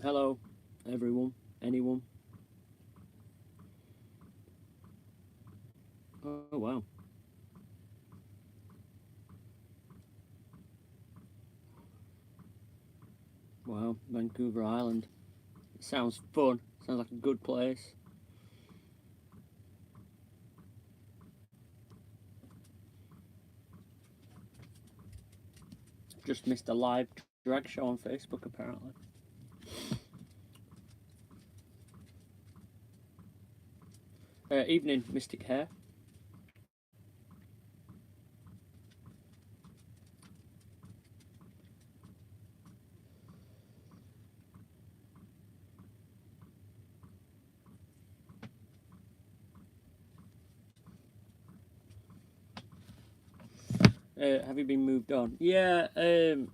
Hello, everyone, anyone. Oh, wow. Wow, Vancouver Island. Sounds fun. Sounds like a good place. Just missed a live drag show on Facebook, apparently. Evening, Mystic Hair. Have you been moved on? Yeah, I'm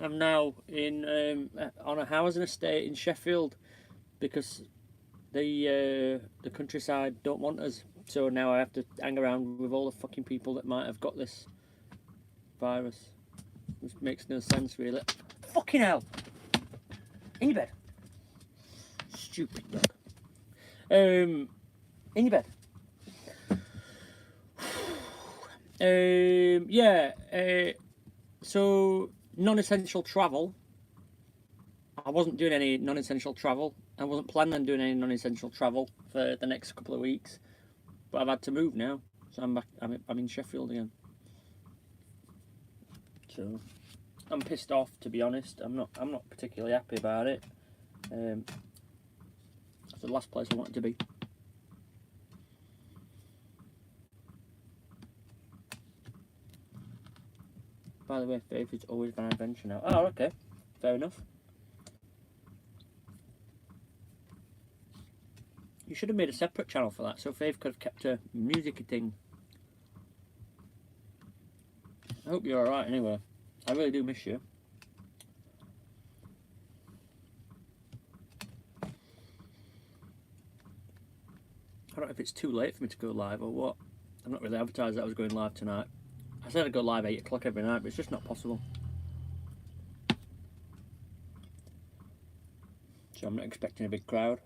now in on a housing estate in Sheffield because the countryside don't want us. So now I have to hang around with all the fucking people that might have got this virus. Which makes no sense, really. Fucking hell! In your bed. Stupid dog. In your bed. Yeah. So non-essential travel. I wasn't doing any non-essential travel. I wasn't planning on doing any non-essential travel for the next couple of weeks, but I've had to move now, so I'm back. I'm in Sheffield again. So I'm pissed off, to be honest. I'm not particularly happy about it. It's the last place I wanted to be. By the way, Faith is always an adventure now. Oh, okay. Fair enough. You should have made a separate channel for that, so Faith could have kept a music thing. I hope you're alright anyway. I really do miss you. I don't know if it's too late for me to go live or what. I'm not really advertised that I was going live tonight. I said I'd go live 8 o'clock every night, but it's just not possible. So I'm not expecting a big crowd.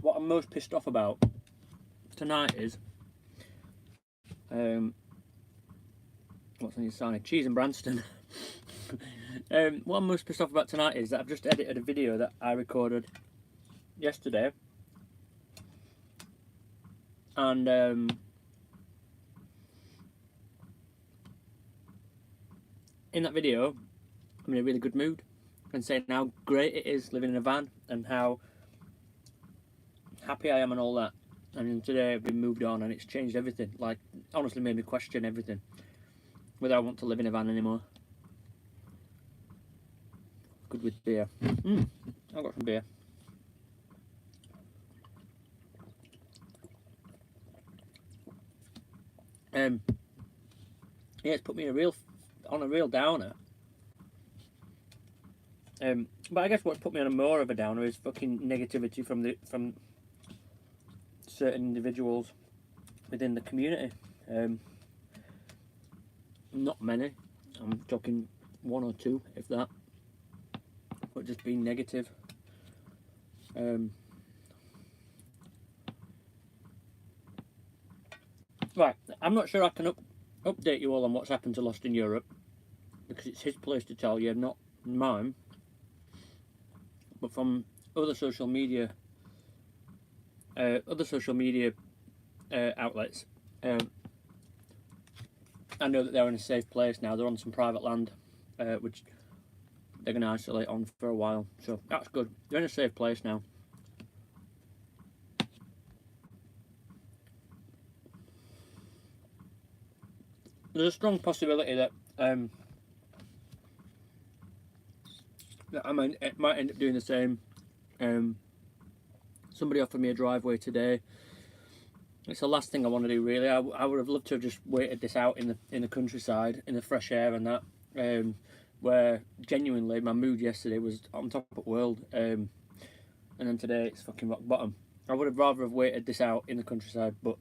What I'm most pissed off about tonight is what's on your sign? Cheese and Branston. What I'm most pissed off about tonight is that I've just edited a video that I recorded yesterday, and in that video I'm in a really good mood and saying how great it is living in a van and how happy I am and all that. And then today I've been moved on and it's changed everything. Like, honestly made me question everything, whether I want to live in a van anymore. Good with beer. I've got some beer. Yeah, it's put me on a real downer. But I guess what's put me on a more of a downer is fucking negativity from certain individuals within the community. Not many. I'm talking one or two, if that. But just being negative. Right, I'm not sure I can update you all on what's happened to Lost in Europe, because it's his place to tell you, not mine. But from other social media outlets, I know that they're in a safe place now. They're on some private land, which they're going to isolate on for a while. So that's good. They're in a safe place now. There's a strong possibility that that I might end up doing the same. Somebody offered me a driveway today. It's the last thing I want to do, really. I would have loved to have just waited this out in the countryside, in the fresh air and that. Where genuinely my mood yesterday was on top of the world, and then today it's fucking rock bottom. I would have rather have waited this out in the countryside, but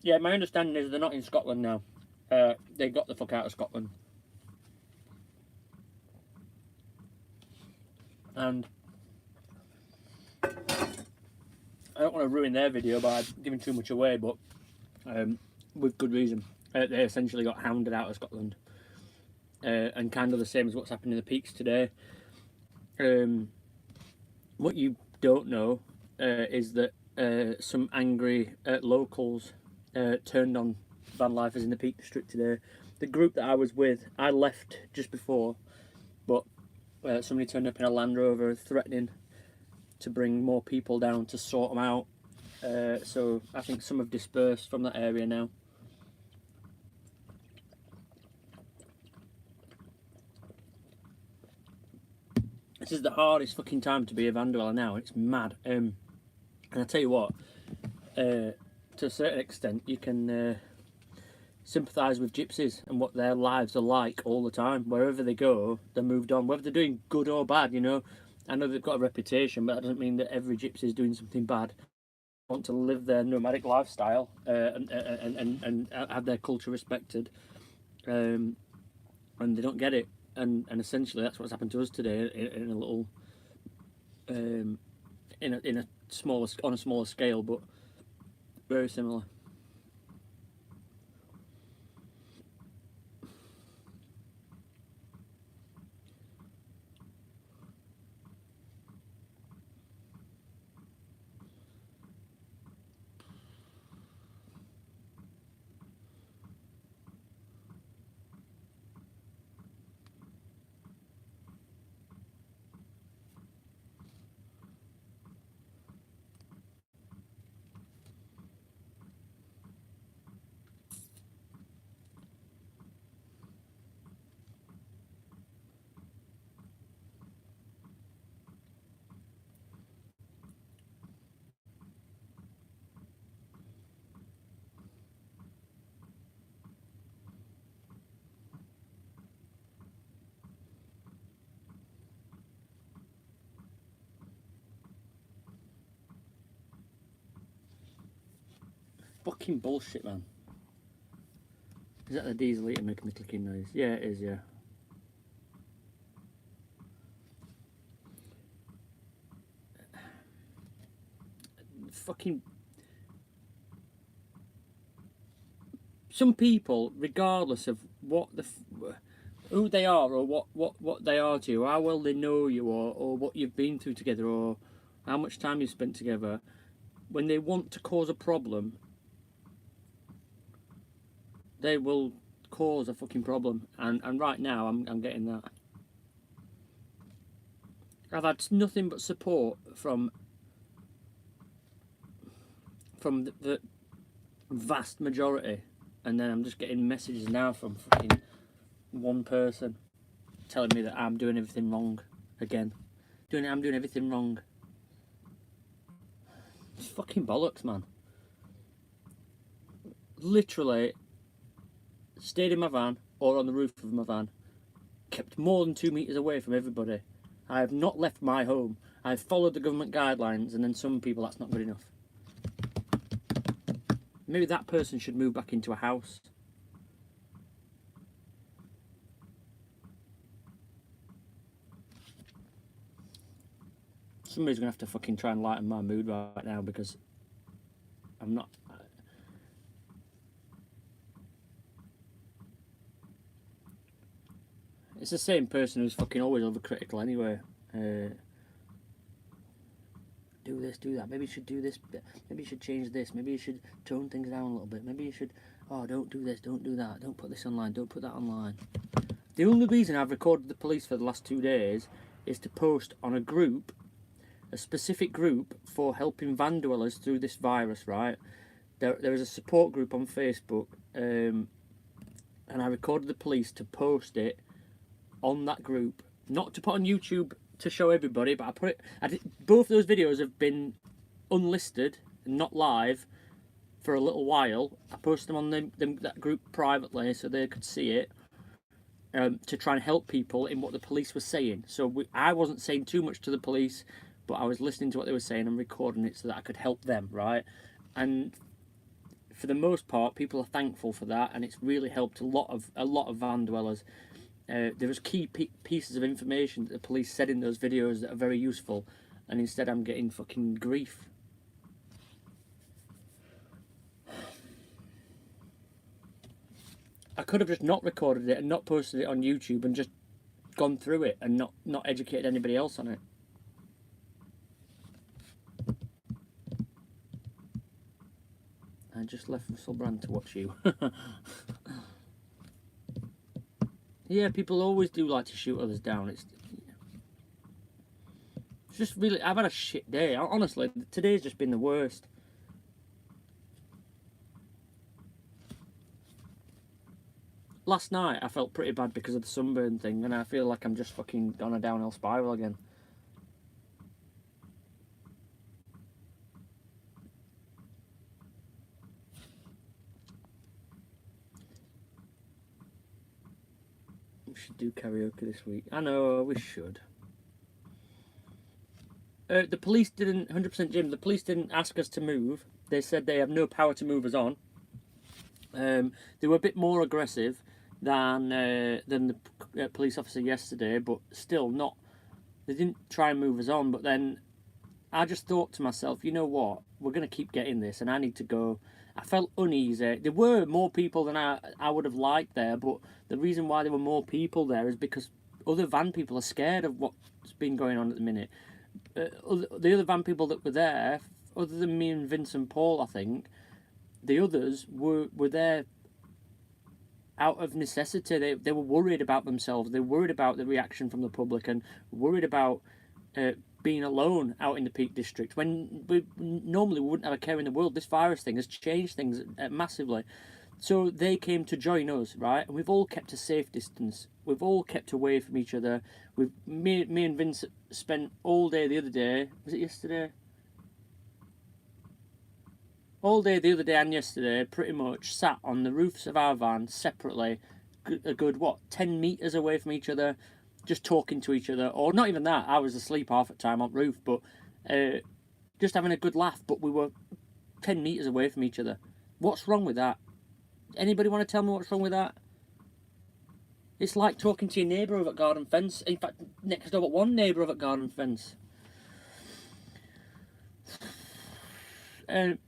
Yeah, my understanding is they're not in Scotland now. They got the fuck out of Scotland. And I don't want to ruin their video by giving too much away, but with good reason. They essentially got hounded out of Scotland. And kind of the same as what's happened in the Peaks today. What you don't know is that some angry locals turned on van lifers in the Peak District today. The group that I was with, I left just before, but somebody turned up in a Land Rover threatening to bring more people down to sort them out. So I think some have dispersed from that area now. This is the hardest fucking time to be a van dweller now. It's mad. And I tell you what, to a certain extent, you can sympathise with gypsies and what their lives are like all the time. Wherever they go, they're moved on. Whether they're doing good or bad, you know. I know they've got a reputation, but that doesn't mean that every gypsy is doing something bad. They want to live their nomadic lifestyle and have their culture respected, and they don't get it. And essentially that's what's happened to us today in a little, in a smaller, on a smaller scale, but very similar. Fucking bullshit, man. Is that the diesel heater making the clicking noise? Yeah, it is, yeah. Fucking... Some people, regardless of what the... who they are, or what they are to you, how well they know you, or what you've been through together, or how much time you've spent together, when they want to cause a problem, they will cause a fucking problem. And right now, I'm getting that. I've had nothing but support from the vast majority, and then I'm just getting messages now from fucking one person telling me that I'm doing everything wrong again. I'm doing everything wrong. It's fucking bollocks, man. Literally stayed in my van or on the roof of my van, kept more than 2 meters away from everybody. I have not left my home. I've followed the government guidelines, and then some people, that's not good enough. Maybe that person should move back into a house. Somebody's going to have to fucking try and lighten my mood right now, because I'm not... It's the same person who's fucking always overcritical anyway. Do this, do that. Maybe you should do this. Maybe you should change this. Maybe you should tone things down a little bit. Maybe you should... Oh, don't do this, don't do that. Don't put this online, don't put that online. The only reason I've recorded the police for the last 2 days is to post on a group, a specific group for helping van dwellers through this virus, right? There is a support group on Facebook, and I recorded the police to post it on that group, not to put on YouTube to show everybody, but both those videos have been unlisted and not live for a little while. I posted them on that group privately so they could see it, to try and help people in what the police were saying. So I wasn't saying too much to the police, but I was listening to what they were saying and recording it so that I could help them, right? And for the most part, people are thankful for that, and it's really helped a lot of van dwellers. There was key pieces of information that the police said in those videos that are very useful, and instead I'm getting fucking grief. I could have just not recorded it and not posted it on YouTube and just gone through it and not educated anybody else on it. I just left Russell Brand to watch you. Yeah, people always do like to shoot others down. It's just really... I've had a shit day. Honestly, today's just been the worst. Last night, I felt pretty bad because of the sunburn thing, and I feel like I'm just fucking on a downhill spiral again. We should do karaoke this week. I know, we should. The police didn't... 100% Jim, the police didn't ask us to move. They said they have no power to move us on. They were a bit more aggressive than the police officer yesterday, but still not. They didn't try and move us on. But then I just thought to myself, you know what? We're going to keep getting this, and I need to go. I felt uneasy. There were more people than I would have liked there, but the reason why there were more people there is because other van people are scared of what's been going on at the minute. The other van people that were there, other than me and Vince and Paul, I think, the others were there out of necessity. They were worried about themselves. They were worried about the reaction from the public and worried about being alone out in the Peak District. When we normally wouldn't have a care in the world, this virus thing has changed things massively. So they came to join us, right? And we've all kept a safe distance. We've all kept away from each other. Me and Vince spent all day the other day. Was it yesterday? All day the other day and yesterday, pretty much sat on the roofs of our van separately, a good, 10 metres away from each other, just talking to each other. Or not even that, I was asleep half the time on roof, but just having a good laugh. But we were 10 metres away from each other. What's wrong with that? Anybody want to tell me what's wrong with that? It's like talking to your neighbour over at garden fence. In fact, next door but one neighbour over at garden fence. The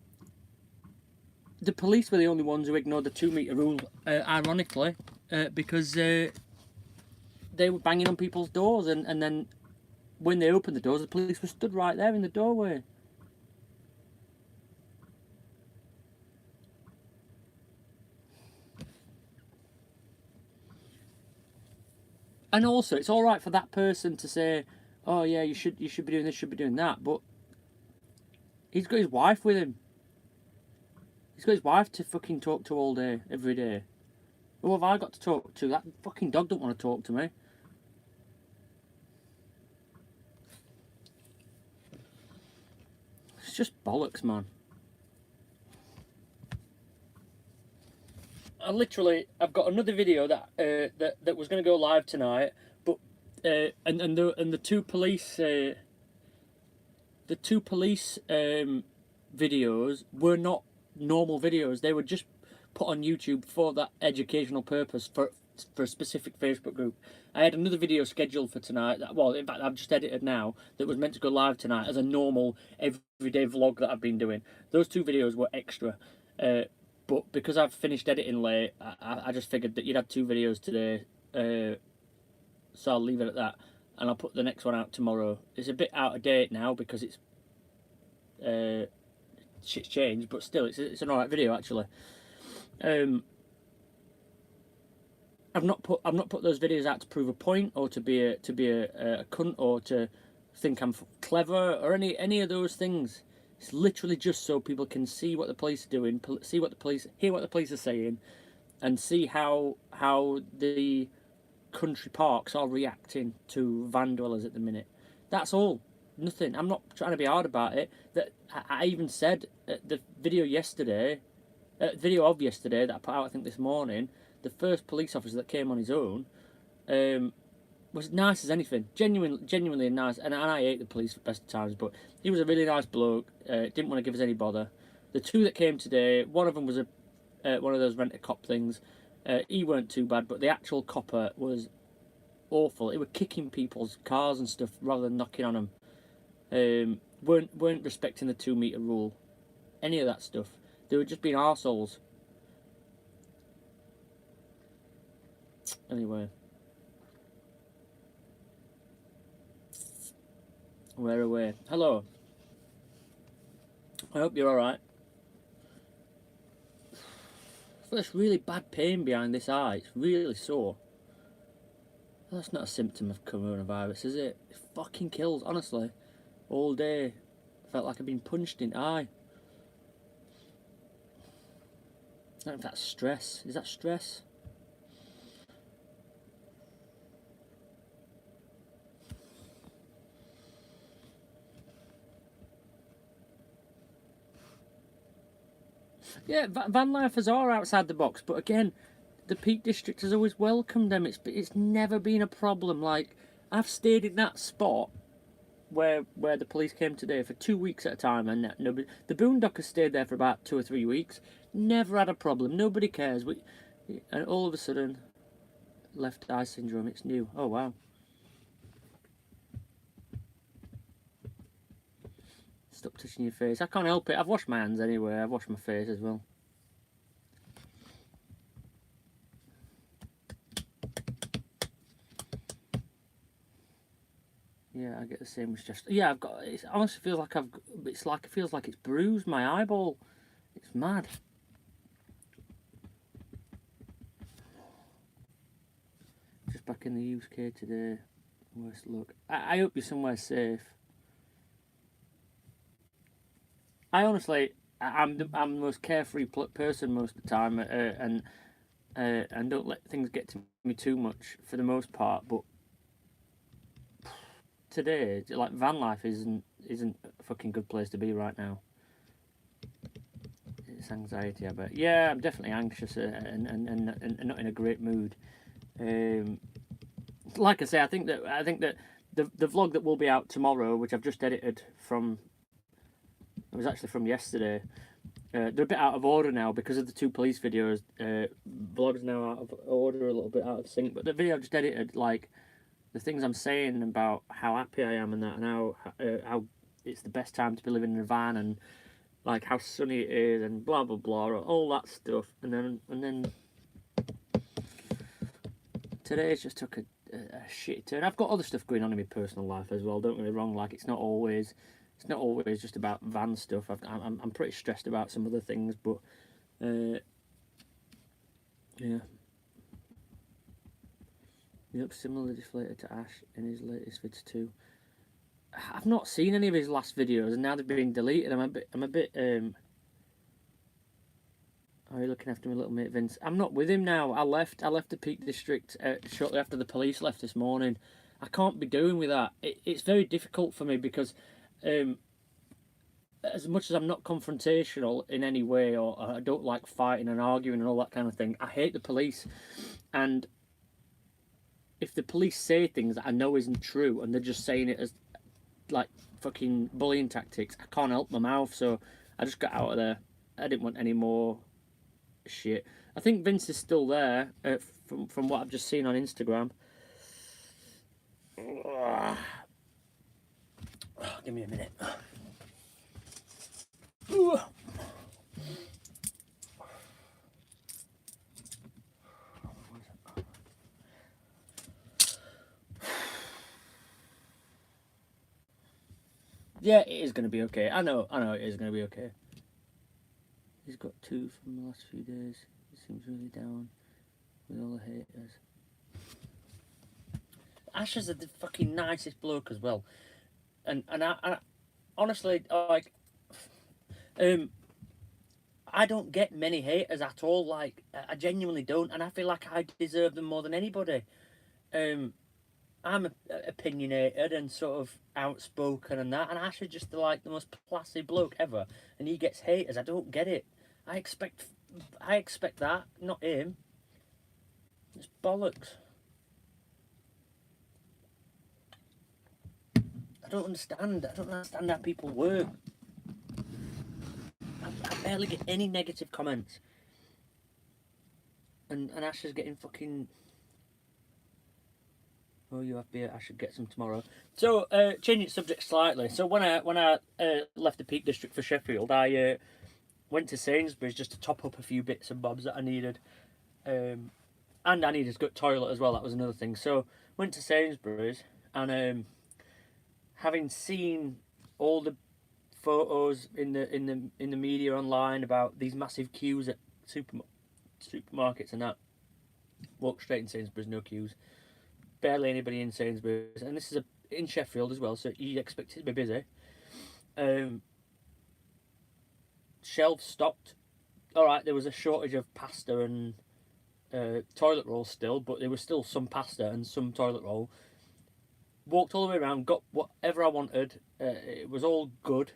police were the only ones who ignored the 2 metre rule, ironically, because they were banging on people's doors, and then when they opened the doors, the police were stood right there in the doorway. And also, it's all right for that person to say, "Oh yeah, you should be doing this, should be doing that," but he's got his wife with him. He's got his wife to fucking talk to all day, every day. Who have I got to talk to? That fucking dog don't want to talk to me. It's just bollocks, man. I've got another video that was going to go live tonight, but and the two police videos were not normal videos. They were just put on YouTube for that educational purpose for a specific Facebook group. I had another video scheduled for tonight. Well, in fact, I've just edited now. That was meant to go live tonight as a normal everyday vlog that I've been doing. Those two videos were extra. But because I've finished editing late, I just figured that you'd have two videos today, so I'll leave it at that, and I'll put the next one out tomorrow. It's a bit out of date now because it's shit's changed, but still, it's an alright video actually. I've not put those videos out to prove a point or to be a cunt or to think I'm clever or any of those things. It's literally just so people can see what the police are doing, hear what the police are saying, and see how the country parks are reacting to van dwellers at the minute. That's all. Nothing. I'm not trying to be hard about it. That I even said the video of yesterday that I put out I think this morning. The first police officer that came on his own was nice as anything, genuinely nice, and I hate the police at best of times, but he was a really nice bloke. Didn't want to give us any bother, The two that came today, one of them was one of those rent-a-cop things. He weren't too bad, but the actual copper was awful. It were kicking people's cars and stuff rather than knocking on them. Weren't respecting the 2 metre rule. Any of that stuff. They were just being arseholes. Anyway. We're away. Hello. I hope you're alright. There's really bad pain behind this eye. It's really sore. That's not a symptom of coronavirus, is it? It fucking kills, honestly. All day. Felt like I've been punched in the eye. I don't know if that's stress. Is that stress? Yeah, van lifers are outside the box, but again, the Peak District has always welcomed them. It's never been a problem. Like, I've stayed in that spot where the police came today for 2 weeks at a time, and nobody. The Boondockers stayed there for about 2 or 3 weeks. Never had a problem. Nobody cares. And all of a sudden, left eye syndrome. It's new. Oh wow. Stop touching your face. I can't help it. I've washed my hands anyway. I've washed my face as well. Yeah, I get the same as just. Yeah, I've got. It honestly feels like I've. It's like it feels like it's bruised my eyeball. It's mad. Just back in the UK today. Worst luck. I hope you're somewhere safe. I honestly, I'm the most carefree person most of the time, and don't let things get to me too much for the most part. But today, like van life isn't a fucking good place to be right now. It's anxiety, I bet. Yeah, I'm definitely anxious and not in a great mood. Like I say, I think that the vlog that will be out tomorrow, which I've just edited from. It was actually from yesterday. They're a bit out of order now because of the 2 police videos. Vlog's now out of order, a little bit out of sync. But the video I've just edited, like the things I'm saying about how happy I am and that, and how it's the best time to be living in a van, and like how sunny it is, and blah blah blah, all that stuff. And then today's just took a shitty turn. I've got other stuff going on in my personal life as well. Don't get me wrong. Like it's not always just about van stuff. I'm pretty stressed about some other things, but yeah. Yep, similarly deflated to Ash in his latest vids too. I've not seen any of his last videos, and now they've been deleted. I'm a bit. Are you looking after my little mate Vince? I'm not with him now. I left the Peak District shortly after the police left this morning. I can't be doing with that. It's very difficult for me because. As much as I'm not confrontational in any way, or I don't like fighting and arguing and all that kind of thing, I hate the police. And if the police say things that I know isn't true and they're just saying it as like fucking bullying tactics, I can't help my mouth. So I just got out of there. I didn't want any more shit. I think Vince is still there from what I've just seen on Instagram. Give me a minute. Yeah, it is going to be okay. I know it is going to be okay. He's got 2 from the last few days. He seems really down with all the haters. Ash is the fucking nicest bloke as well. And I honestly, like, I don't get many haters at all. Like, I genuinely don't, and I feel like I deserve them more than anybody. I'm opinionated and sort of outspoken and that, and Ash is just like the most placid bloke ever, and he gets haters. I don't get it. I expect that, not him. It's bollocks. I don't understand how people work. barely get any negative comments. And Ash is getting fucking... Oh, you have beer. I should get some tomorrow. So, changing subject slightly. So when I left the Peak District for Sheffield, I went to Sainsbury's just to top up a few bits and bobs that I needed. And I needed a good toilet as well. That was another thing. So went to Sainsbury's, and having seen all the photos in the media online about these massive queues at supermarkets and that, walked straight in Sainsbury's, no queues, barely anybody in Sainsbury's, and this is in Sheffield as well, so you'd expect it to be busy. Shelves stocked. All right, there was a shortage of pasta and toilet roll still, but there was still some pasta and some toilet roll. Walked all the way around, got whatever I wanted. It was all good.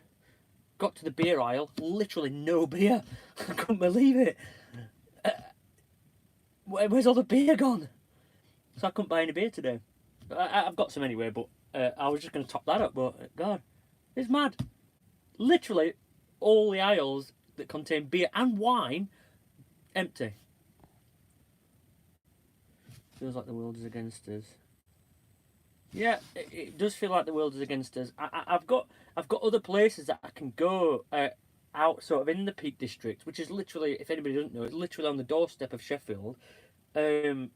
Got to the beer aisle, literally no beer. I couldn't believe it. Where's all the beer gone? So I couldn't buy any beer today. I've got some anyway, but I was just going to top that up. But God, it's mad. Literally, all the aisles that contain beer and wine empty. Feels like the world is against us. Yeah, it does feel like the world is against us. I've got other places that I can go out sort of in the Peak District, which is literally, if anybody doesn't know, it's literally on the doorstep of Sheffield. But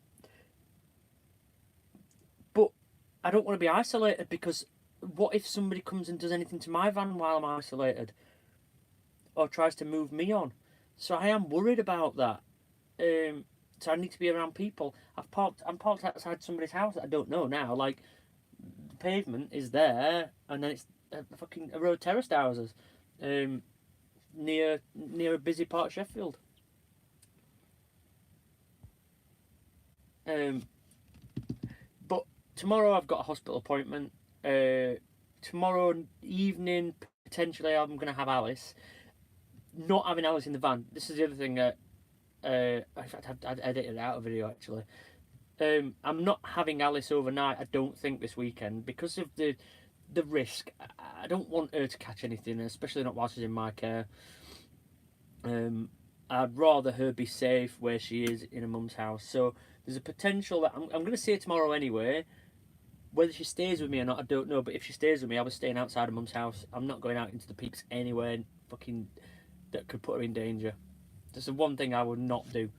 I don't want to be isolated, because what if somebody comes and does anything to my van while I'm isolated, or tries to move me on? So I am worried about that. So I need to be around people. I'm parked outside somebody's house that I don't know now. Like, the pavement is there, and then it's a row of terraced houses, near a busy part of Sheffield. But tomorrow I've got a hospital appointment. Tomorrow evening, potentially, I'm going to have Alice. Not having Alice in the van. This is the other thing. In fact, I'd edited out a video actually. I'm not having Alice overnight, I don't think, this weekend, because of the risk. I don't want her to catch anything, especially not while she's in my care. I'd rather her be safe where she is in her mum's house. So there's a potential that I'm going to see her tomorrow anyway. Whether she stays with me or not, I don't know. But if she stays with me, I was staying outside her mum's house. I'm not going out into the peaks anywhere that could put her in danger. That's the one thing I would not do.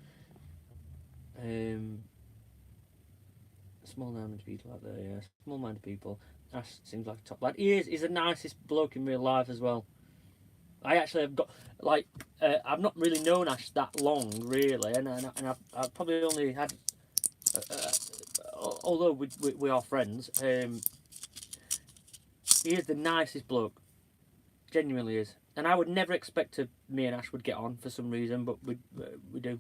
Small-minded people out there, yeah. Small-minded people. Ash seems like a top lad. He's the nicest bloke in real life as well. I actually have got, like, I've not really known Ash that long, really, and I've probably only had, although we are friends, he is the nicest bloke. Genuinely is. And I would never expect me and Ash would get on for some reason, but we do.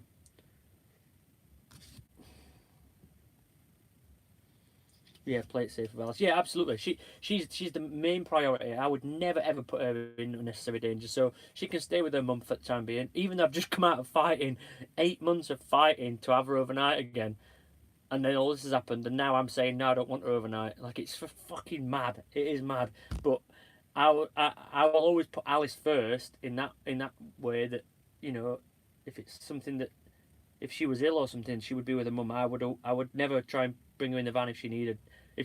Yeah, play it safe with Alice. Yeah, absolutely. She's the main priority. I would never ever put her in unnecessary danger. So she can stay with her mum for the time being. Even though I've just come out of fighting, 8 months of fighting to have her overnight again, and then all this has happened, and now I'm saying no, I don't want her overnight. Like, it's fucking mad. It is mad. But I will always put Alice first in that way, that, you know, if it's something that, if she was ill or something, she would be with her mum. I would never try and bring her in the van if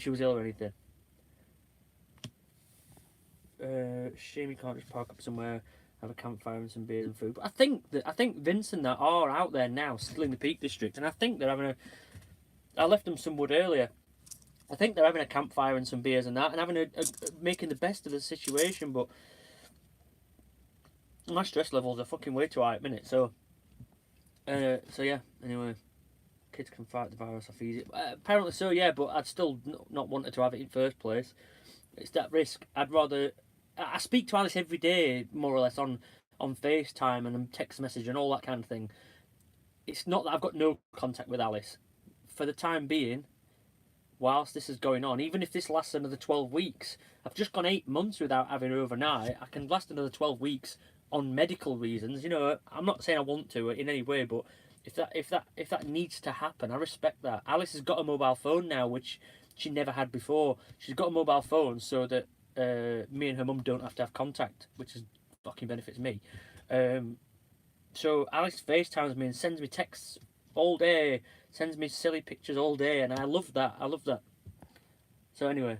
she was ill or anything. Shame you can't just park up somewhere, have a campfire and some beers and food. But I think Vince and that are out there now, still in the Peak District, and I think they're having I left them some wood earlier. I think they're having a campfire and some beers and that, and having making the best of the situation. But my stress levels are fucking way too high at the minute. So yeah. Anyway, kids can fight the virus off easy. Apparently so, yeah. But I'd still not want her to have it in first place. It's that risk. I'd rather. I speak to Alice every day, more or less, on FaceTime and text message and all that kind of thing. It's not that I've got no contact with Alice. For the time being, whilst this is going on, even if this lasts another 12 weeks, I've just gone 8 months without having her overnight. I can last another 12 weeks on medical reasons. You know, I'm not saying I want to in any way, but if that needs to happen, I respect that. Alice has got a mobile phone now, which she never had before. She's got a mobile phone so that me and her mum don't have to have contact, which is fucking benefits me. So Alice FaceTimes me and sends me texts all day, sends me silly pictures all day, and I love that. I love that. So anyway,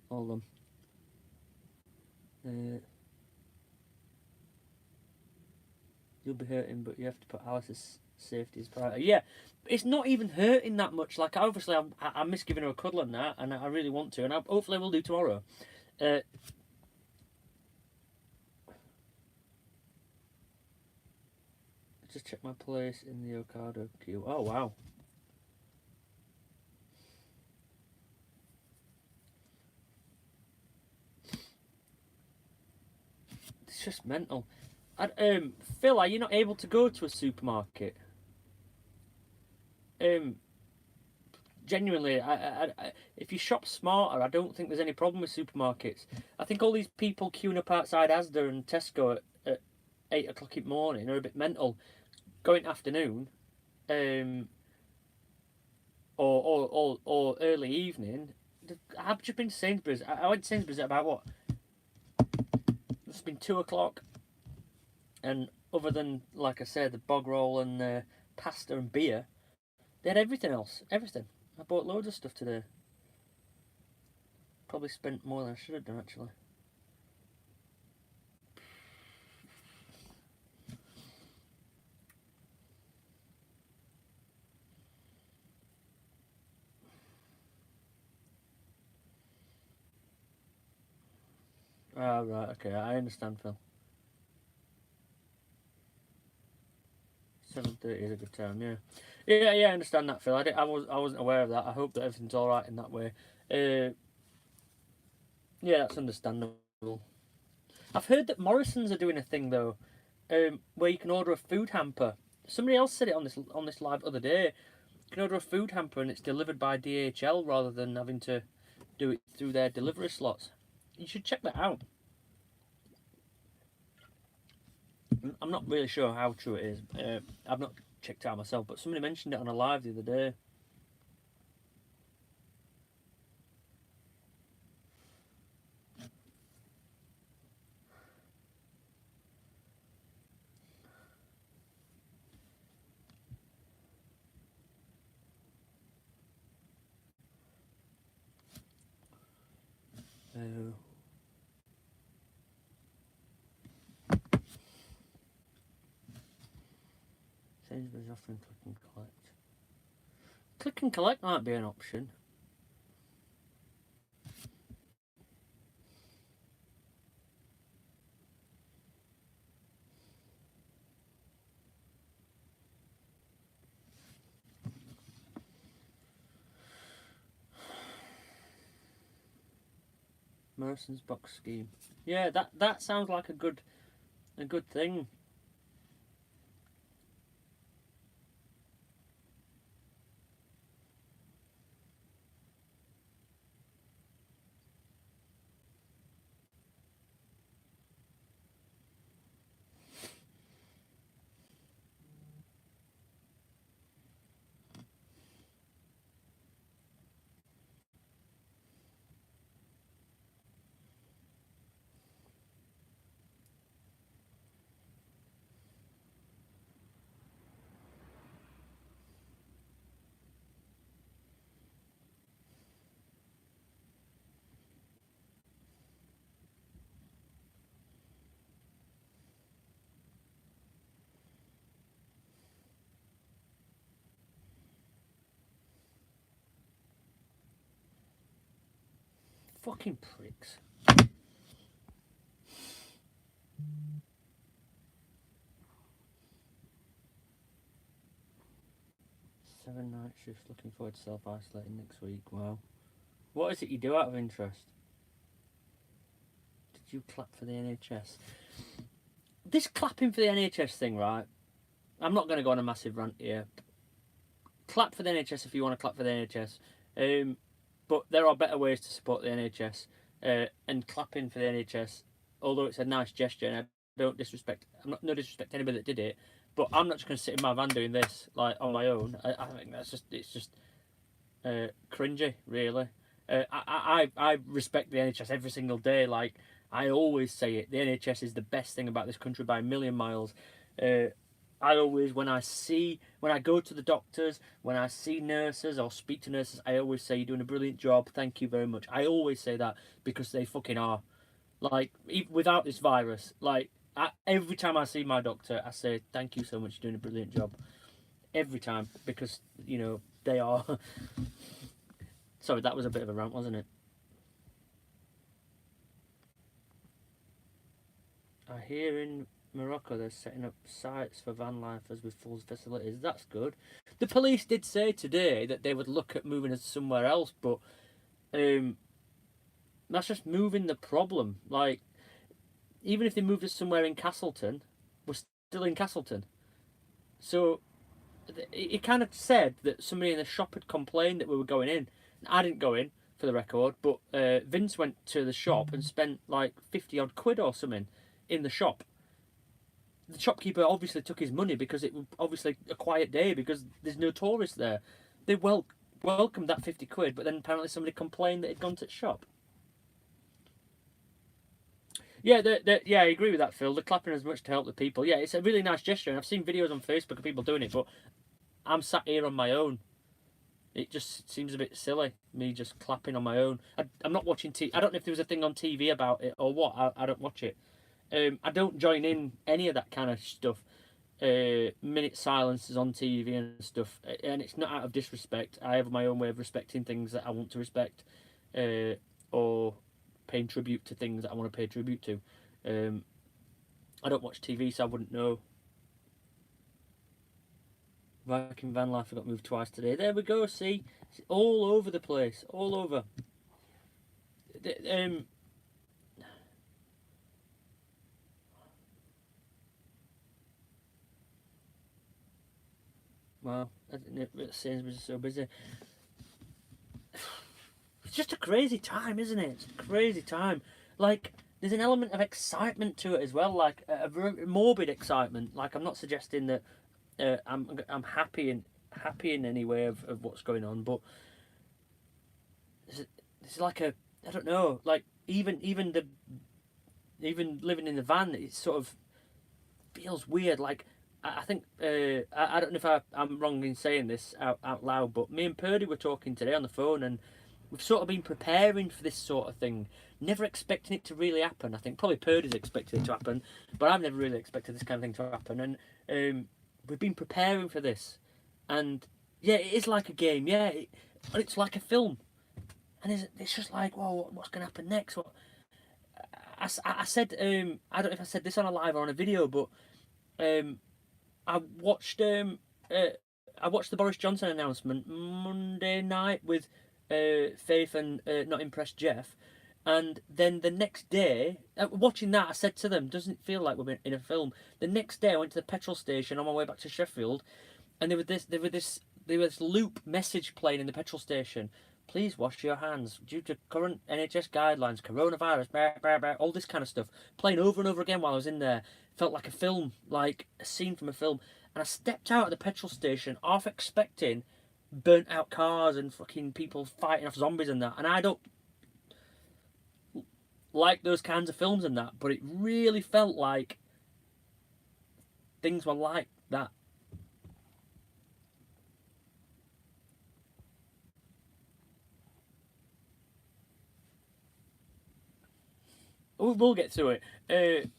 hold on. You'll be hurting, but you have to put Alice's safety as priority. Yeah, it's not even hurting that much. Like, obviously, I miss giving her a cuddle and that, and I really want to, and hopefully I will do tomorrow. Just check my place in the Ocado queue. Oh, wow. It's just mental. Phil, are you not able to go to a supermarket? Genuinely, if you shop smarter, I don't think there's any problem with supermarkets. I think all these people queuing up outside Asda and Tesco at 8 o'clock in the morning are a bit mental. Going afternoon, or early evening. I've just been to Sainsbury's. I went to Sainsbury's at about what? It's been 2 o'clock, and other than, like I said, the bog roll and pasta and beer, they had everything else. Everything. I bought loads of stuff today. Probably spent more than I should have done, actually. Ah, right, okay, I understand, Phil. 7:30 is a good time, yeah. Yeah, I understand that, Phil. I wasn't aware of that. I hope that everything's all right in that way. Yeah, that's understandable. I've heard that Morrison's are doing a thing though, where you can order a food hamper. Somebody else said it on this live the other day. You can order a food hamper and it's delivered by DHL rather than having to do it through their delivery slots. You should check that out. I'm not really sure how true it is. I've not checked it out myself, but somebody mentioned it on a live the other day. Sainsbury's offering click and collect. Click and collect might be an option. Morrison's box scheme. Yeah, that sounds like a good thing. Fucking pricks. Seven night shifts. Looking forward to self-isolating next week. Wow. What is it you do out of interest? Did you clap for the NHS? This clapping for the NHS thing, right? I'm not going to go on a massive rant here. Clap for the NHS if you want to clap for the NHS. But there are better ways to support the NHS. And clapping for the NHS, although it's a nice gesture, and I don't disrespect. No disrespect to anybody that did it. But I'm not just going to sit in my van doing this like on my own. I think it's just cringy, really. I respect the NHS every single day. Like, I always say it. The NHS is the best thing about this country by a million miles. I always, when I go to the doctors, when I see nurses or speak to nurses, I always say, you're doing a brilliant job, thank you very much. I always say that because they fucking are. Like, even without this virus, like, every time I see my doctor, I say, thank you so much, you're doing a brilliant job. Every time, because, you know, they are. Sorry, that was a bit of a rant, wasn't it? I hear in Morocco they're setting up sites for van lifers with full facilities. That's good. The police did say today that they would look at moving us somewhere else, but that's just moving the problem. Like, even if they moved us somewhere in Castleton, we're still in Castleton. So it kind of said that somebody in the shop had complained that we were going in. I didn't go in, for the record, but Vince went to the shop and spent like 50 odd quid or something in the shop. The shopkeeper obviously took his money because it was obviously a quiet day because there's no tourists there. They welcomed that 50 quid, but then apparently somebody complained that it'd gone to the shop. Yeah, I agree with that, Phil. They're clapping as much to help the people. Yeah, it's a really nice gesture, and I've seen videos on Facebook of people doing it, but I'm sat here on my own. It just seems a bit silly, me just clapping on my own. I'm not watching TV. I don't know if there was a thing on TV about it or what. I don't watch it. I don't join in any of that kind of stuff. Minute silences on TV and stuff, and it's not out of disrespect. I have my own way of respecting things that I want to respect, or paying tribute to things that I want to pay tribute to. I don't watch TV, so I wouldn't know. Viking van life got moved twice today. There we go. See, it's all over the place, all over. Wow, Sainsbury's is so busy. It's just a crazy time, isn't it? It's a crazy time. Like, there's an element of excitement to it as well, like a very morbid excitement. Like, I'm not suggesting that I'm happy in any way of what's going on, but it's like a, I don't know, like even living in the van, it sort of feels weird. Like, I think I don't know if I'm wrong in saying this out loud, but me and Purdy were talking today on the phone, and we've sort of been preparing for this sort of thing, never expecting it to really happen. I think probably Purdy's expected it to happen, but I've never really expected this kind of thing to happen. And we've been preparing for this, and yeah, it is like a game. Yeah, it's like a film, and it's just like, whoa, what's going to happen next? What I said, I don't know if I said this on a live or on a video, but I watched the Boris Johnson announcement Monday night with Faith and Not Impressed Jeff, and then the next day, watching that, I said to them, "Doesn't it feel like we're in a film?" The next day, I went to the petrol station on my way back to Sheffield, and there was this loop message playing in the petrol station. Please wash your hands due to current NHS guidelines, coronavirus, blah, blah, blah, all this kind of stuff. Playing over and over again while I was in there. Felt like a film, like a scene from a film. And I stepped out at the petrol station, half expecting burnt out cars and fucking people fighting off zombies and that. And I don't like those kinds of films and that, but it really felt like things were like that. We'll get to it.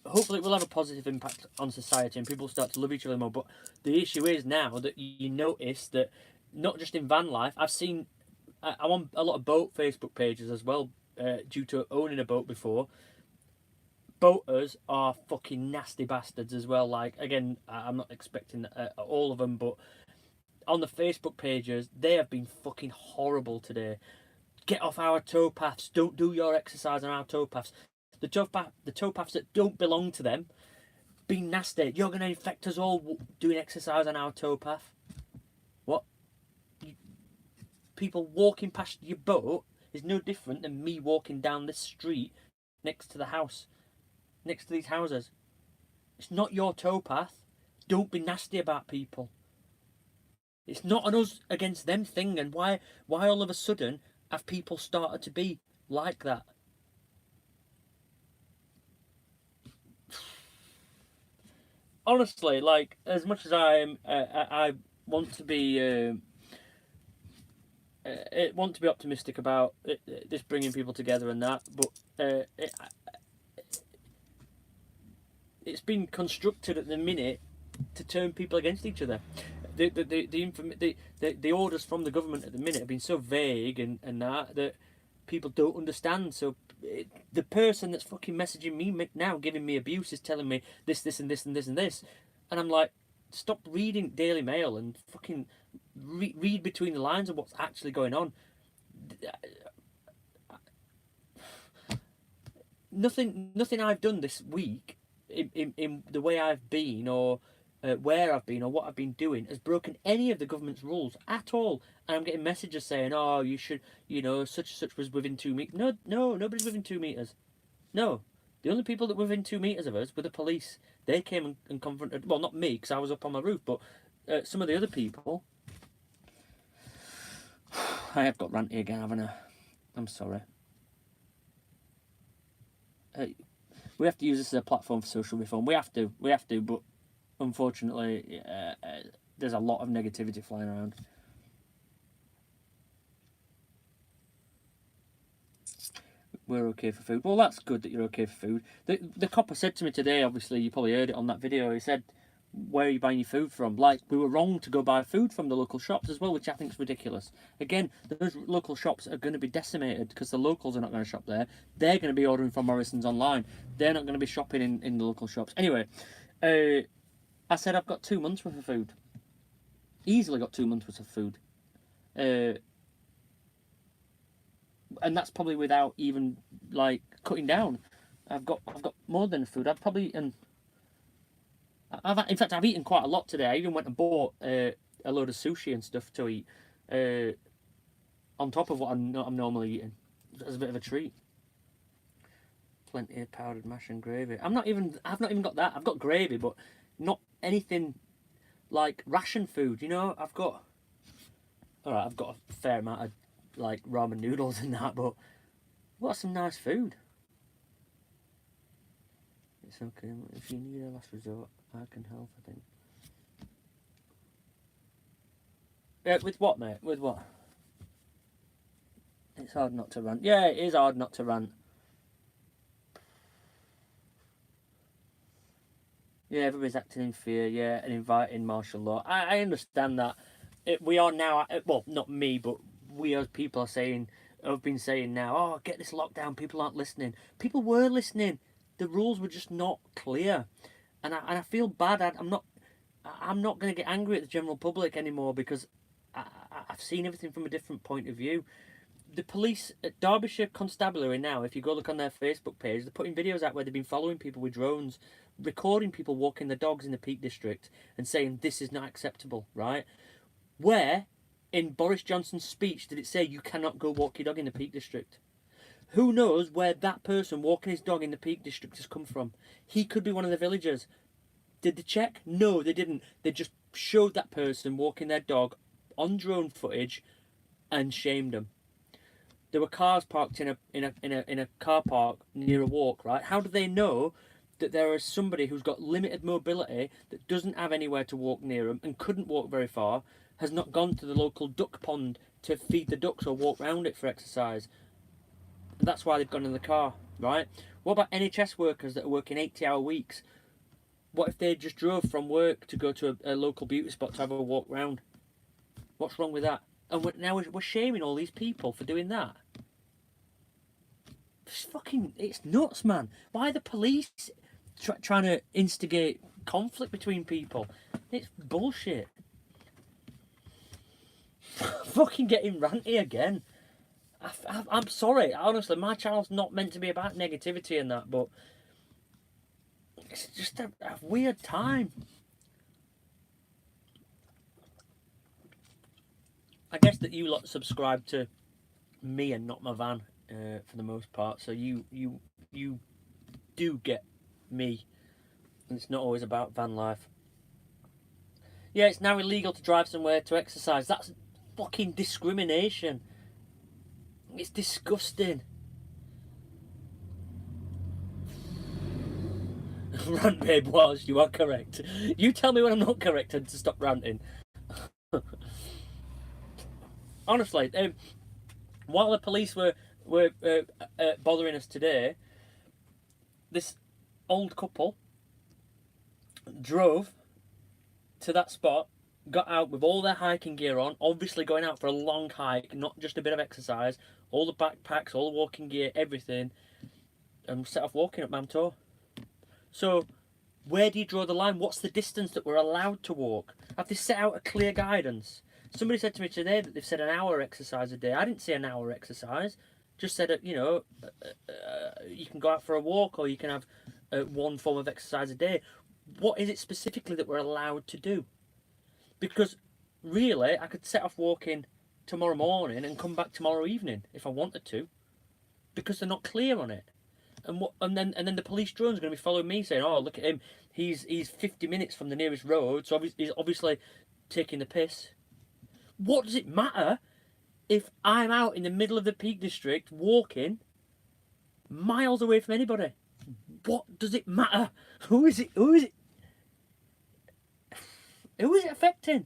Hopefully, it will have a positive impact on society and people start to love each other more. But the issue is now that you notice that not just in van life, I'm on a lot of boat Facebook pages as well, due to owning a boat before. Boaters are fucking nasty bastards as well. Like, again, I'm not expecting all of them, but on the Facebook pages, they have been fucking horrible today. Get off our towpaths. Don't do your exercise on our towpaths. The towpaths that don't belong to them, being nasty. You're going to infect us all doing exercise on our towpath. What? People walking past your boat is no different than me walking down this street next to the house, next to these houses. It's not your towpath. Don't be nasty about people. It's not an us against them thing, and why all of a sudden have people started to be like that? honestly, like, as much as I want to be want to be optimistic about this bringing people together and that, but it's been constructed at the minute to turn people against each other. The orders from the government at the minute have been so vague and that people don't understand. So the person that's fucking messaging me now, giving me abuse, is telling me this, and this, and this, and this, and I'm like, stop reading Daily Mail and fucking read between the lines of what's actually going on. Nothing I've done this week in the way I've been or where I've been or what I've been doing has broken any of the government's rules at all. And I'm getting messages saying, "Oh, you should, such and such was within 2 meters." No, nobody's within 2 meters. No, the only people that were within 2 meters of us were the police. They came and confronted. Well, not me because I was up on my roof, but some of the other people. I have got ranty again, haven't I? I'm sorry. We have to use this as a platform for social reform. We have to, but unfortunately, there's a lot of negativity flying around. We're okay for food. Well, that's good that you're okay for food. The copper said to me today, obviously, you probably heard it on that video, he said, where are you buying your food from? Like, we were wrong to go buy food from the local shops as well, which I think is ridiculous. Again, those local shops are going to be decimated because the locals are not going to shop there. They're going to be ordering from Morrison's online. They're not going to be shopping in the local shops. Anyway, I said I've got 2 months worth of food. Easily got 2 months worth of food. And that's probably without even, like, cutting down. I've got more than food. I've probably... in fact, I've eaten quite a lot today. I even went and bought a load of sushi and stuff to eat on top of what I'm normally eating as a bit of a treat. Plenty of powdered mash and gravy. I've not even got that. I've got gravy, but not anything like ration food. I've got a fair amount of like ramen noodles and that, but I've got some nice food. It's okay. If you need a last resort, I can help, I think. With what, mate? With what? It's hard not to rant. Yeah, it is hard not to rant. Yeah, everybody's acting in fear, yeah, and inviting martial law. I understand that. We are now, well, not me, but we as people have been saying now, oh, get this lockdown, people aren't listening. People were listening. The rules were just not clear. And I feel bad. I'm not going to get angry at the general public anymore because I've seen everything from a different point of view. The police at Derbyshire Constabulary now, if you go look on their Facebook page, they're putting videos out where they've been following people with drones, recording people walking their dogs in the Peak District and saying this is not acceptable, right? Where in Boris Johnson's speech did it say you cannot go walk your dog in the Peak District? Who knows where that person walking his dog in the Peak District has come from? He could be one of the villagers. Did they check? No, they didn't. They just showed that person walking their dog on drone footage and shamed them. There were cars parked in a car park near a walk, right? How do they know that there is somebody who's got limited mobility that doesn't have anywhere to walk near them and couldn't walk very far, has not gone to the local duck pond to feed the ducks or walk around it for exercise? That's why they've gone in the car, right? What about NHS workers that are working 80-hour weeks? What if they just drove from work to go to a local beauty spot to have a walk round? What's wrong with that? And now we're shaming all these people for doing that. It's nuts, man. Why are the police trying to instigate conflict between people? It's bullshit. Fucking getting ranty again. I'm sorry, honestly, my channel's not meant to be about negativity and that, but it's just a weird time. I guess that you lot subscribe to me and not my van for the most part, so you do get me, and it's not always about van life. Yeah, it's now illegal to drive somewhere to exercise. That's fucking discrimination. It's disgusting. Rant babe was, you are correct. You tell me when I'm not correct and to stop ranting. Honestly, while the police were bothering us today, this old couple drove to that spot, got out with all their hiking gear on, obviously going out for a long hike, not just a bit of exercise, all the backpacks, all the walking gear, everything, and set off walking up Mamtor. So, where do you draw the line? What's the distance that we're allowed to walk? Have they set out a clear guidance? Somebody said to me today that they've said an hour exercise a day. I didn't say an hour exercise. Just said, you can go out for a walk or you can have one form of exercise a day. What is it specifically that we're allowed to do? Because really, I could set off walking tomorrow morning and come back tomorrow evening if I wanted to, because they're not clear on it. And then the police drone's going to be following me saying, "Oh, look at him. He's 50 minutes from the nearest road, so he's obviously taking the piss." What does it matter if I'm out in the middle of the Peak District walking miles away from anybody? What does it matter? Who is it? Who is it affecting?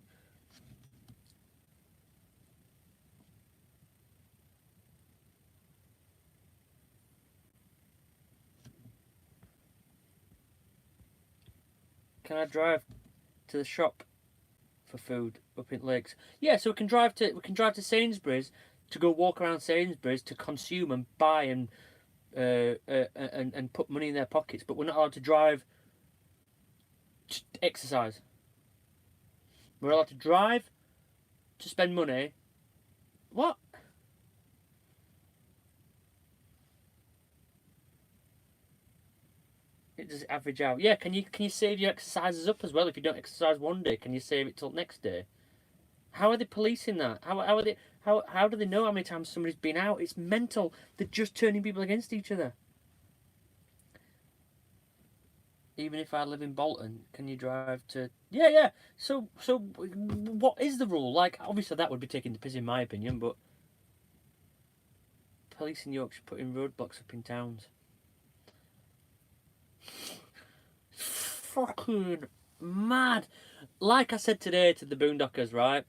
Can I drive to the shop for food up in Lakes? Yeah, so we can drive to Sainsbury's to go walk around Sainsbury's to consume and buy and put money in their pockets, but we're not allowed to drive to exercise. We're allowed to drive to spend money. What? It does average out. Yeah, can you save your exercises up as well? If you don't exercise one day, can you save it till next day? How are they policing that? How do they know how many times somebody's been out? It's mental. They're just turning people against each other. Even if I live in Bolton, can you drive to? Yeah. So what is the rule? Like, obviously that would be taking the piss in my opinion, but police in Yorkshire putting roadblocks up in towns. Fucking mad. Like I said today to the Boondockers, right?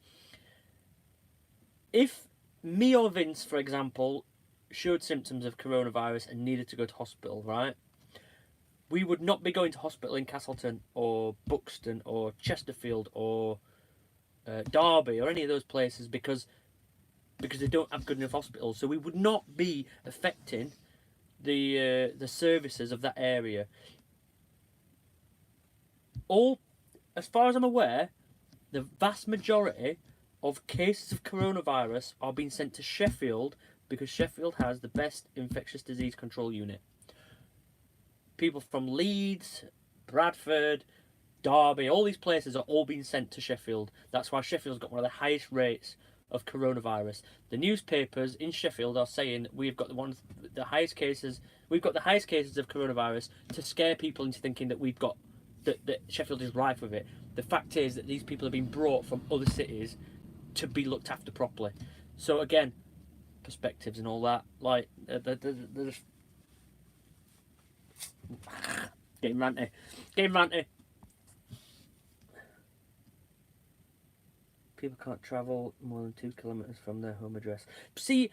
If me or Vince, for example, showed symptoms of coronavirus and needed to go to hospital, right? We would not be going to hospital in Castleton or Buxton or Chesterfield or Derby or any of those places because they don't have good enough hospitals. So we would not be affecting the services of that area. As far as I'm aware, the vast majority of cases of coronavirus are being sent to Sheffield because Sheffield has the best infectious disease control unit. People from Leeds, Bradford, Derby, all these places are all being sent to Sheffield. That's why Sheffield's got one of the highest rates of coronavirus. The newspapers in Sheffield are saying we've got the highest cases. We've got the highest cases of coronavirus to scare people into thinking that we've got that Sheffield is rife with it. The fact is that these people have been brought from other cities to be looked after properly. So again, perspectives and all that. Like they're just getting ranty. People can't travel more than 2 kilometres from their home address. See,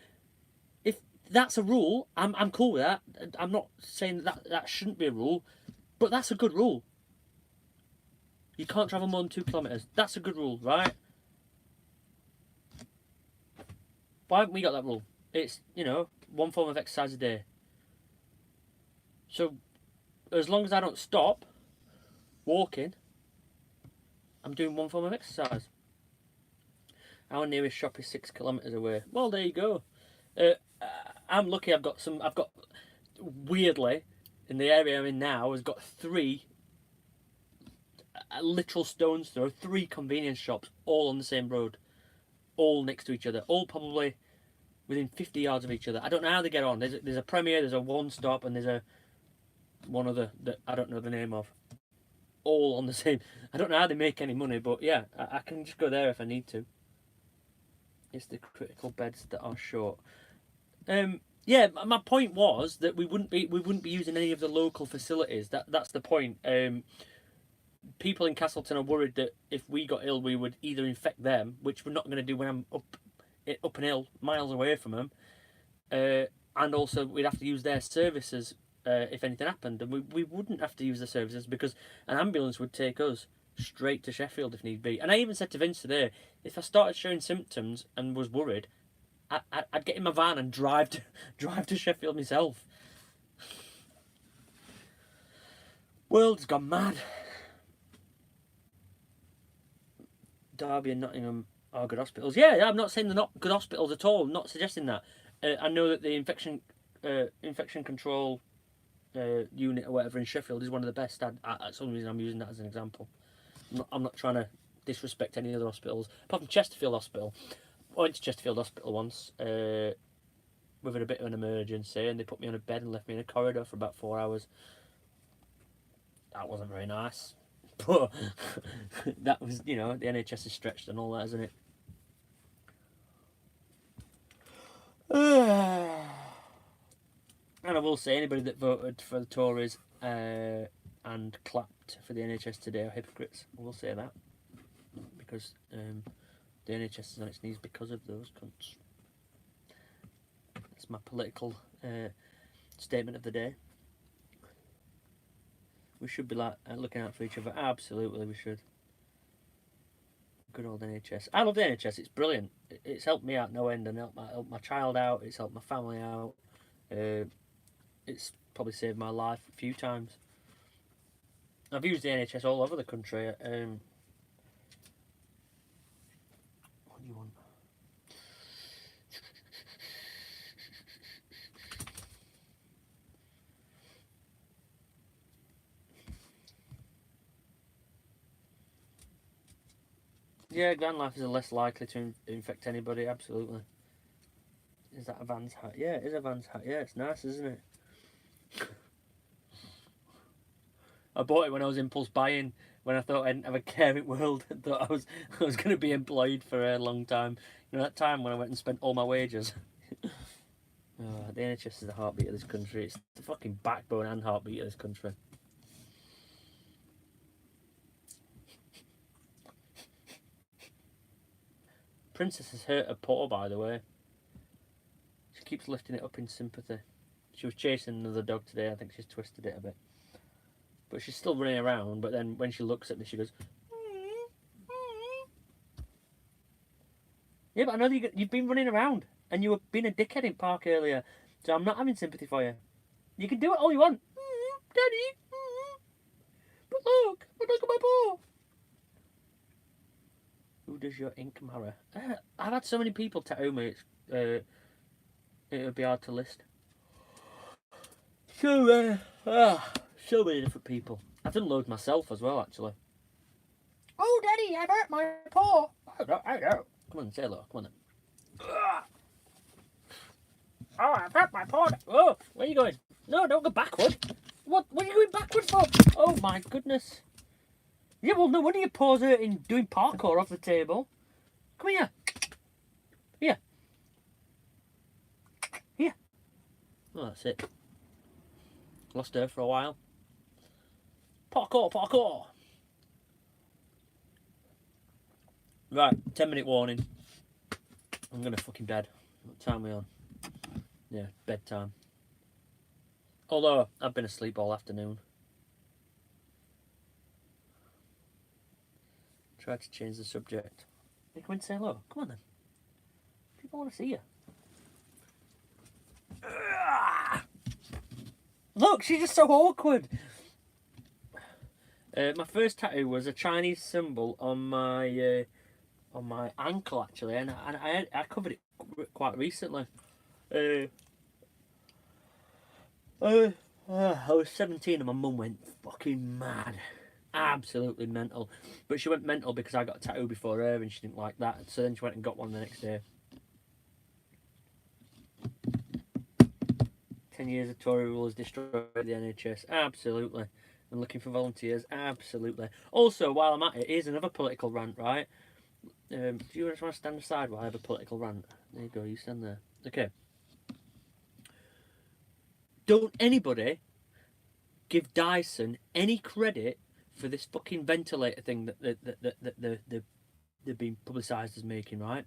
if that's a rule, I'm cool with that. I'm not saying that shouldn't be a rule, but that's a good rule. You can't travel more than 2 kilometres. That's a good rule, right? Why haven't we got that rule? It's, one form of exercise a day. So, as long as I don't stop walking, I'm doing one form of exercise. Our nearest shop is 6 kilometres away. Well, there you go. I'm lucky. I've got weirdly, in the area I'm in now, has got 3 literal stones throw, 3 convenience shops, all on the same road, all next to each other, all probably within 50 yards of each other. I don't know how they get on. There's a Premier, there's a One Stop, and there's one other that I don't know the name of. All on the same. I don't know how they make any money, but yeah, I can just go there if I need to. It's the critical beds that are short. Yeah, my point was that we wouldn't be using any of the local facilities. That's the point. People in Castleton are worried that if we got ill, we would either infect them, which we're not going to do when I'm up an hill, miles away from them, and also we'd have to use their services if anything happened, and we wouldn't have to use the services because an ambulance would take us straight to Sheffield if need be. And I even said to Vince today, if I started showing symptoms and was worried, I'd get in my van and drive to Sheffield myself. World's gone mad. Derby and Nottingham are good hospitals. Yeah, I'm not saying they're not good hospitals at all. I'm not suggesting that. I know that the infection control unit or whatever in Sheffield is one of the best. That's the only reason I'm using that as an example. I'm not trying to disrespect any other hospitals, apart from Chesterfield Hospital. I went to Chesterfield Hospital once with a bit of an emergency, and they put me on a bed and left me in a corridor for about 4 hours. That wasn't very nice. But that was, the NHS is stretched and all that, isn't it? And I will say, anybody that voted for the Tories and clapped for the NHS today are hypocrites. I will say that. Because the NHS is on its knees because of those cunts. That's my political statement of the day. We should be looking out for each other. Absolutely, we should. Good old NHS. I love the NHS. It's brilliant. It's helped me out no end, and helped my child out. It's helped my family out. It's probably saved my life a few times. I've used the NHS all over the country. What do you want? Yeah, Grand Life is less likely to infect anybody, absolutely. Is that a Vans hat? Yeah, it is a Vans hat. Yeah, it's nice, isn't it? I bought it when I was impulse buying, when I thought I didn't have a caring world. I thought I was going to be employed for a long time. That time when I went and spent all my wages. The NHS is the heartbeat of this country. It's the fucking backbone and heartbeat of this country. Princess has hurt her paw, by the way. She keeps lifting it up in sympathy. She was chasing another dog today. I think she's twisted it a bit. But she's still running around. But then when she looks at me, she goes... Yeah, but I know that you've been running around. And you were being a dickhead in park earlier. So I'm not having sympathy for you. You can do it all you want. Daddy. But look at my paw. Who does your ink mirror? I've had so many people tattoo me. It would be hard to list. So many different people. I've done loads myself as well, actually. Oh, Daddy, I've hurt my paw. I know. Come on, say hello. Come on then. Oh, I've hurt my paw. Oh, where are you going? No, don't go backward. What are you going backward for? Oh, my goodness. Yeah, well, no wonder your paws hurting doing parkour off the table. Come here. Here. Here. Oh, that's it. Lost her for a while. Parkour. Right, 10-minute warning. I'm gonna fucking bed. What time are we on? Yeah, bedtime. Although, I've been asleep all afternoon. Try to change the subject. You come in and say hello. Come on then. People want to see you. Look, she's just so awkward. My first tattoo was a Chinese symbol on my ankle, actually, and I covered it quite recently. I was 17 and my mum went fucking mad. Absolutely mental. But she went mental because I got a tattoo before her and she didn't like that. So then she went and got one the next day. 10 years of Tory rule has destroyed the NHS. Absolutely. And looking for volunteers. Absolutely. Also, while I'm at it, here's another political rant, right? Do you just want to stand aside while I have a political rant? There you go, you stand there. Okay. don't anybody give Dyson any credit for this fucking ventilator thing that they've been publicised as making, right?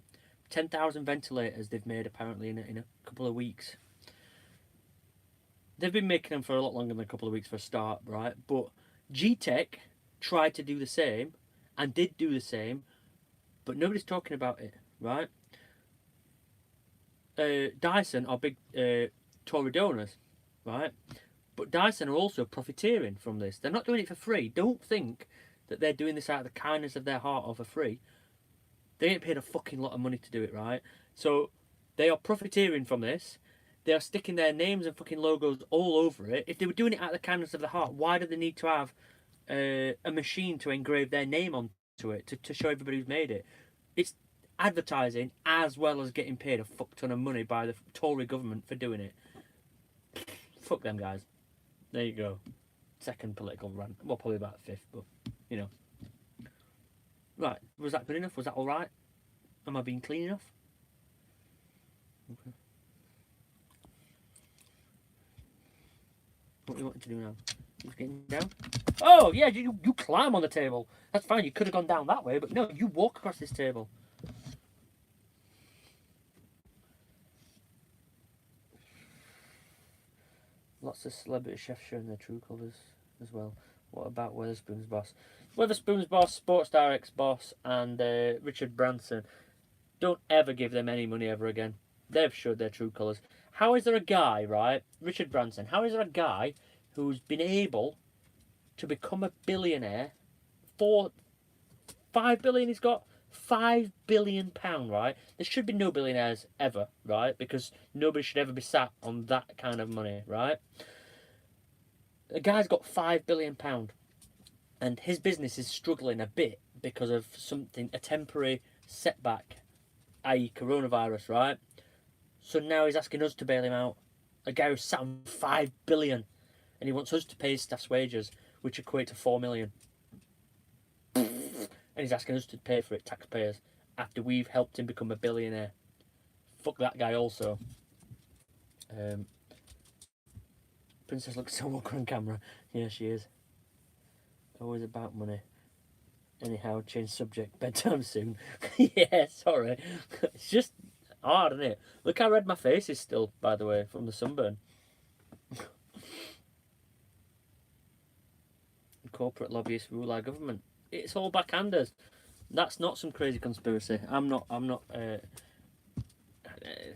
10,000 ventilators they've made apparently in a couple of weeks. They've been making them for a lot longer than a couple of weeks for a start, right? But G-Tech tried to do the same and did do the same, but nobody's talking about it, right? Dyson are big Tory donors, right? But Dyson are also profiteering from this. They're not doing it for free. Don't think that they're doing this out of the kindness of their heart or for free. They ain't paid a fucking lot of money to do it, right? So they are profiteering from this. They are sticking their names and fucking logos all over it. If they were doing it out of the kindness of the heart, why do they need to have a machine to engrave their name onto it to show everybody who's made it? It's advertising as well as getting paid a fuck ton of money by the Tory government for doing it. Fuck them guys. There you go. Second political rant. Well, probably about fifth, but you know. Right, was that good enough? Was that alright? Am I being clean enough? Okay. What do you want to do now? Just getting down? Oh, yeah, you climb on the table. That's fine, you could have gone down that way, but no, you walk across this table. Lots of celebrity chefs showing their true colours as well. What about Weatherspoon's boss? Weatherspoon's boss, Sports Direct's boss, and Richard Branson. Don't ever give them any money ever again. They've showed their true colours. How is there a guy, right, Richard Branson, how is there a guy who's been able to become a billionaire for 5 billion he's got? £5 billion, right? There should be no billionaires ever, right? Because nobody should ever be sat on that kind of money, right? The guy's got £5 billion, and his business is struggling a bit because of something, a temporary setback, i.e. coronavirus, right? So now he's asking us to bail him out. A guy who's sat on 5 billion, and he wants us to pay his staff's wages, which equate to 4 million. And he's asking us to pay for it, taxpayers, after we've helped him become a billionaire. Fuck that guy also. Princess looks so awkward on camera. Yeah, she is. Always about money. Anyhow, change subject. Bedtime soon. Yeah, sorry. It's just hard, isn't it? Look how red my face is still, by the way, from the sunburn. Corporate lobbyists rule our government. It's all backhanders. That's not some crazy conspiracy. I'm not.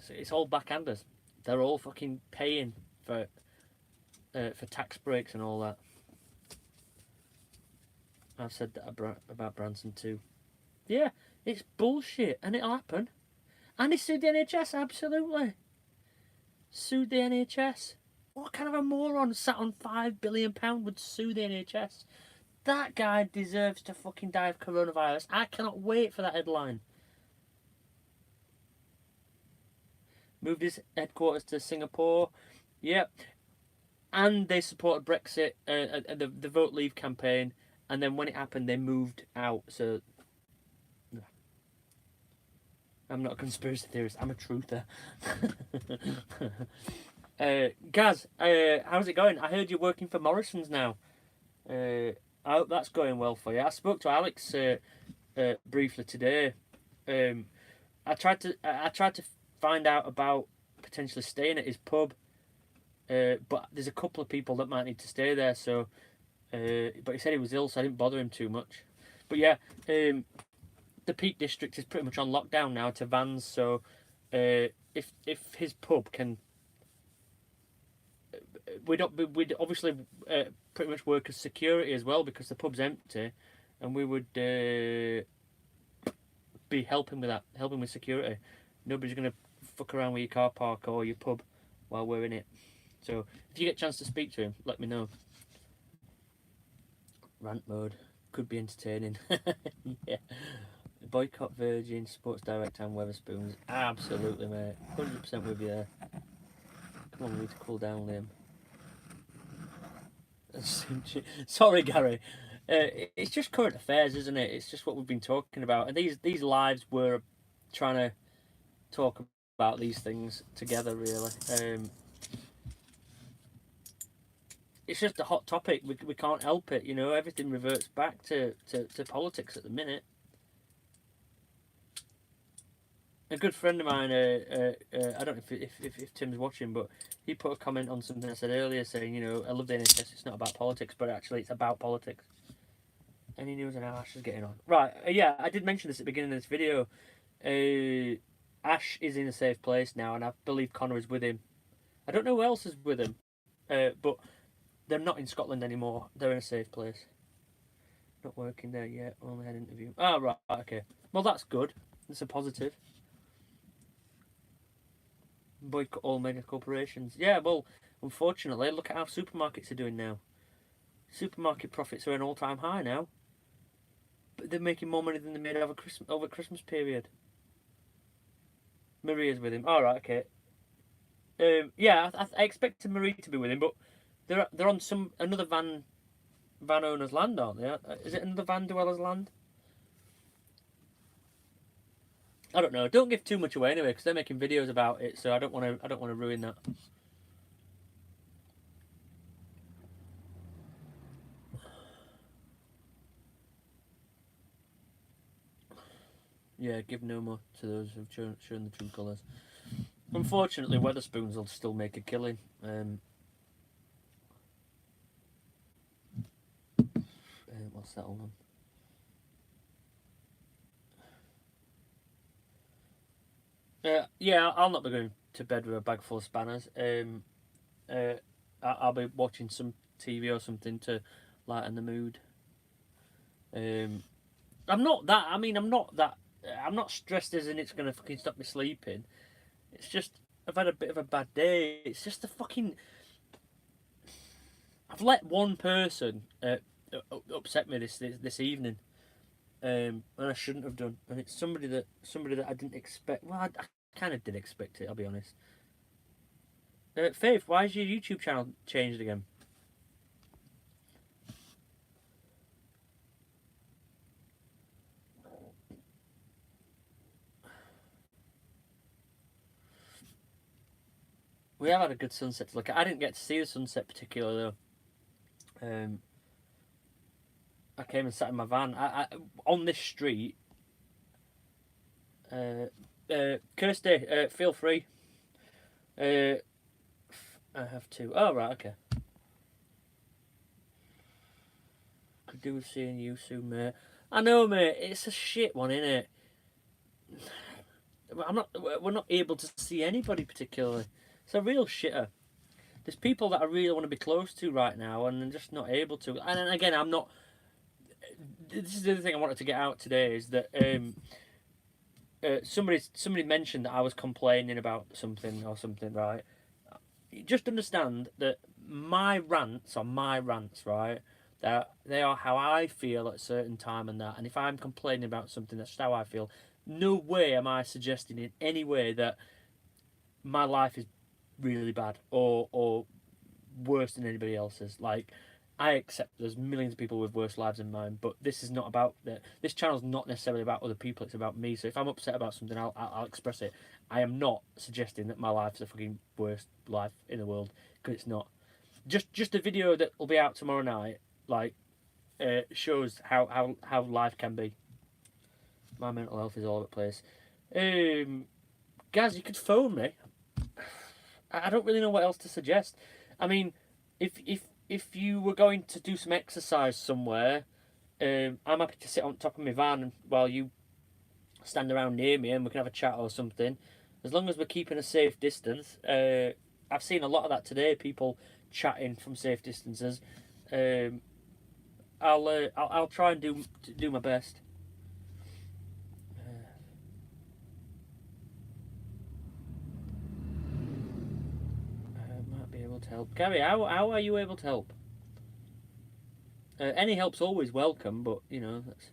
It's all backhanders. They're all fucking paying for tax breaks and all that. I've said that about Branson too. Yeah, it's bullshit, and it'll happen. And he sued the NHS, absolutely. Sued the NHS. What kind of a moron sat on £5 billion would sue the NHS? That guy deserves to fucking die of coronavirus. I cannot wait for that headline. Moved his headquarters to Singapore. Yep. And they supported Brexit, the Vote Leave campaign. And then when it happened, they moved out. So I'm not a conspiracy theorist. I'm a truther. Gaz, how's it going? I heard you're working for Morrison's now. I hope that's going well for you. I spoke to Alex briefly today. I tried to find out about potentially staying at his pub, but there's a couple of people that might need to stay there. So, but he said he was ill, so I didn't bother him too much. But yeah, the Peak District is pretty much on lockdown now to vans. So, if his pub can. We'd obviously pretty much work as security as well because the pub's empty, and we would be helping with security. Nobody's gonna fuck around with your car park or your pub while we're in it. So if you get a chance to speak to him, let me know. Rant mode could be entertaining. Yeah. Boycott Virgin, Sports Direct, and Weatherspoons. Absolutely, mate. 100% with you there. Come on, we need to cool down, Liam. Sorry, Gary. It's just current affairs, isn't it? It's just what we've been talking about, and these lives were trying to talk about these things together, really. it's just a hot topic. We can't help it, you know. Everything reverts back to politics at the minute. A good friend of mine, I don't know if Tim's watching, but he put a comment on something I said earlier saying, you know, I love the NHS, it's not about politics, but actually it's about politics. Any news on how Ash is getting on? Right, yeah, I did mention this at the beginning of this video. Ash is in a safe place now, and I believe Connor is with him. I don't know who else is with him, but they're not in Scotland anymore. They're in a safe place. Not working there yet, only had an interview. Oh, right, okay. Well, that's good. It's a positive. Boycott all mega corporations. Yeah, well, unfortunately, look at how supermarkets are doing now. Supermarket profits are an all-time high now. But they're making more money than they made over Christmas period. Maria's with him. All right, okay. Yeah, I expected Marie to be with him, but they're on another van owner's land, aren't they? Is it another van dweller's land? I don't know. Don't give too much away anyway, because they're making videos about it, so I don't want to ruin that. Yeah, give no more to those who've shown the true colours. Unfortunately, Wetherspoons will still make a killing. We'll settle them. Yeah, I'll not be going to bed with a bag full of spanners. I'll be watching some TV or something to lighten the mood. I'm not that. I mean, I'm not stressed as in it's gonna fucking stop me sleeping. It's just I've had a bit of a bad day. It's just the fucking. I've let one person upset me this evening, and I shouldn't have done. And it's somebody that I didn't expect. Well, I kind of did expect it. I'll be honest. Faith, why is your YouTube channel changed again? We have had a good sunset to look at. I didn't get to see the sunset particularly though. I came and sat in my van. I on this street. Kirsty, feel free. I have to. Oh right, okay. Could do with seeing you soon, mate. I know, mate. It's a shit one, isn't it? We're not able to see anybody particularly. It's a real shitter. There's people that I really want to be close to right now, and I'm just not able to. And again, I'm not. This is the other thing I wanted to get out today is that somebody mentioned that I was complaining about something, right? Just understand that my rants, right? They are how I feel at a certain time and that. And if I'm complaining about something, that's how I feel. No way am I suggesting in any way that my life is really bad or worse than anybody else's. Like, I accept there's millions of people with worse lives than mine, but this is not about that. This channel's not necessarily about other people. It's about me. So if I'm upset about something, I'll express it. I am not suggesting that my life's the fucking worst life in the world, because it's not. Just a video that will be out tomorrow night, like, shows how life can be. My mental health is all over the place. Guys, you could phone me. I don't really know what else to suggest. I mean, if you were going to do some exercise somewhere, I'm happy to sit on top of my van while you stand around near me and we can have a chat or something. As long as we're keeping a safe distance. I've seen a lot of that today, people chatting from safe distances. I'll try and do my best. Might be able to help. Gary, how are you able to help? Any help's always welcome, but you know that's.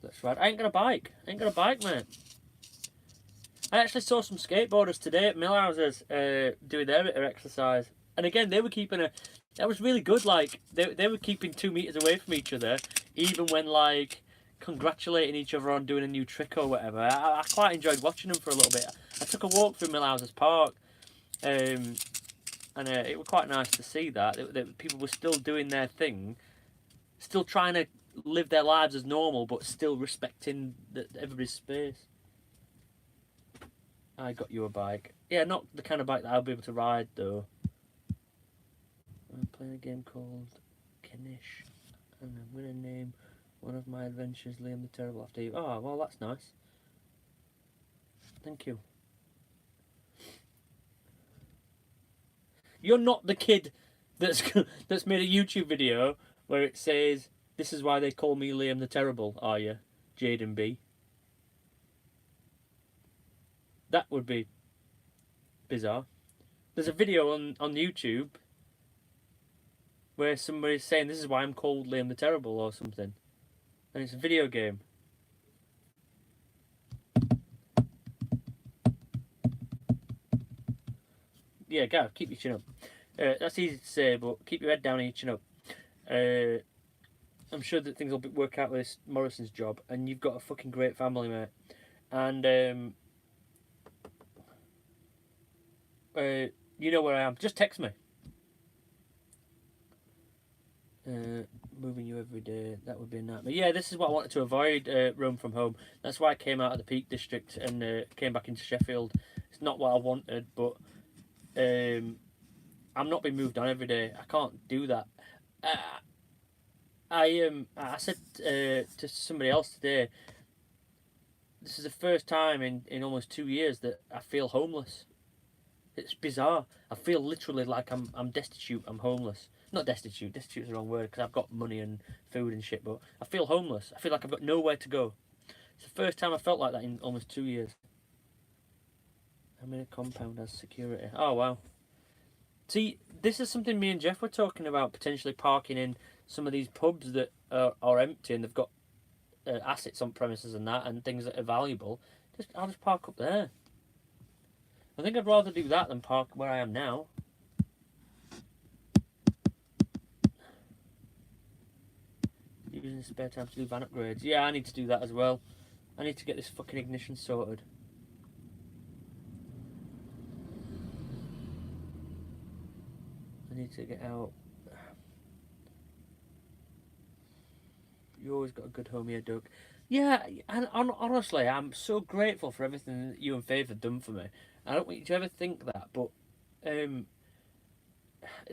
That's right. I ain't got a bike. Mate. I actually saw some skateboarders today at Millhouses doing their exercise, and again they were keeping that was really good. Like they were keeping 2 meters away from each other, even when like congratulating each other on doing a new trick or whatever. I quite enjoyed watching them for a little bit. I took a walk through Millhouses Park, and it was quite nice to see that people were still doing their thing, still trying to live their lives as normal, but still respecting everybody's space. I got you a bike. Yeah, not the kind of bike that I'll be able to ride though. I'm playing a game called Kenish, and I'm gonna name one of my adventures Liam the Terrible after you. Oh, well, that's nice. Thank you. You're not the kid that's made a YouTube video where it says, "This is why they call me Liam the Terrible," are you, Jaden B? That would be bizarre. There's a video on YouTube where somebody's saying, "This is why I'm called Liam the Terrible," or something. And it's a video game. Yeah, Gav, keep your chin up. That's easy to say, but keep your head down and your chin up. I'm sure that things will work out with this Morrison's job, and you've got a fucking great family, mate. And you know where I am. Just text me. Moving you every day, that would be a nightmare. Yeah, this is what I wanted to avoid, roam from home. That's why I came out of the Peak District and came back into Sheffield. It's not what I wanted, but I'm not being moved on every day. I can't do that. I said to somebody else today, this is the first time in almost 2 years that I feel homeless. It's bizarre. I feel literally like I'm destitute. I'm homeless. Not destitute. Destitute is the wrong word because I've got money and food and shit. But I feel homeless. I feel like I've got nowhere to go. It's the first time I felt like that in almost 2 years. I'm in a compound as security. Oh wow. See, this is something me and Jeff were talking about, potentially parking in some of these pubs that are empty and they've got assets on premises and that and things that are valuable. I'll just park up there. I think I'd rather do that than park where I am now. Using the spare time to do van upgrades. Yeah, I need to do that as well. I need to get this fucking ignition sorted. I need to get out. You always got a good home here, Doug. Yeah, and honestly, I'm so grateful for everything that you and Faith have done for me. I don't want you to ever think that, but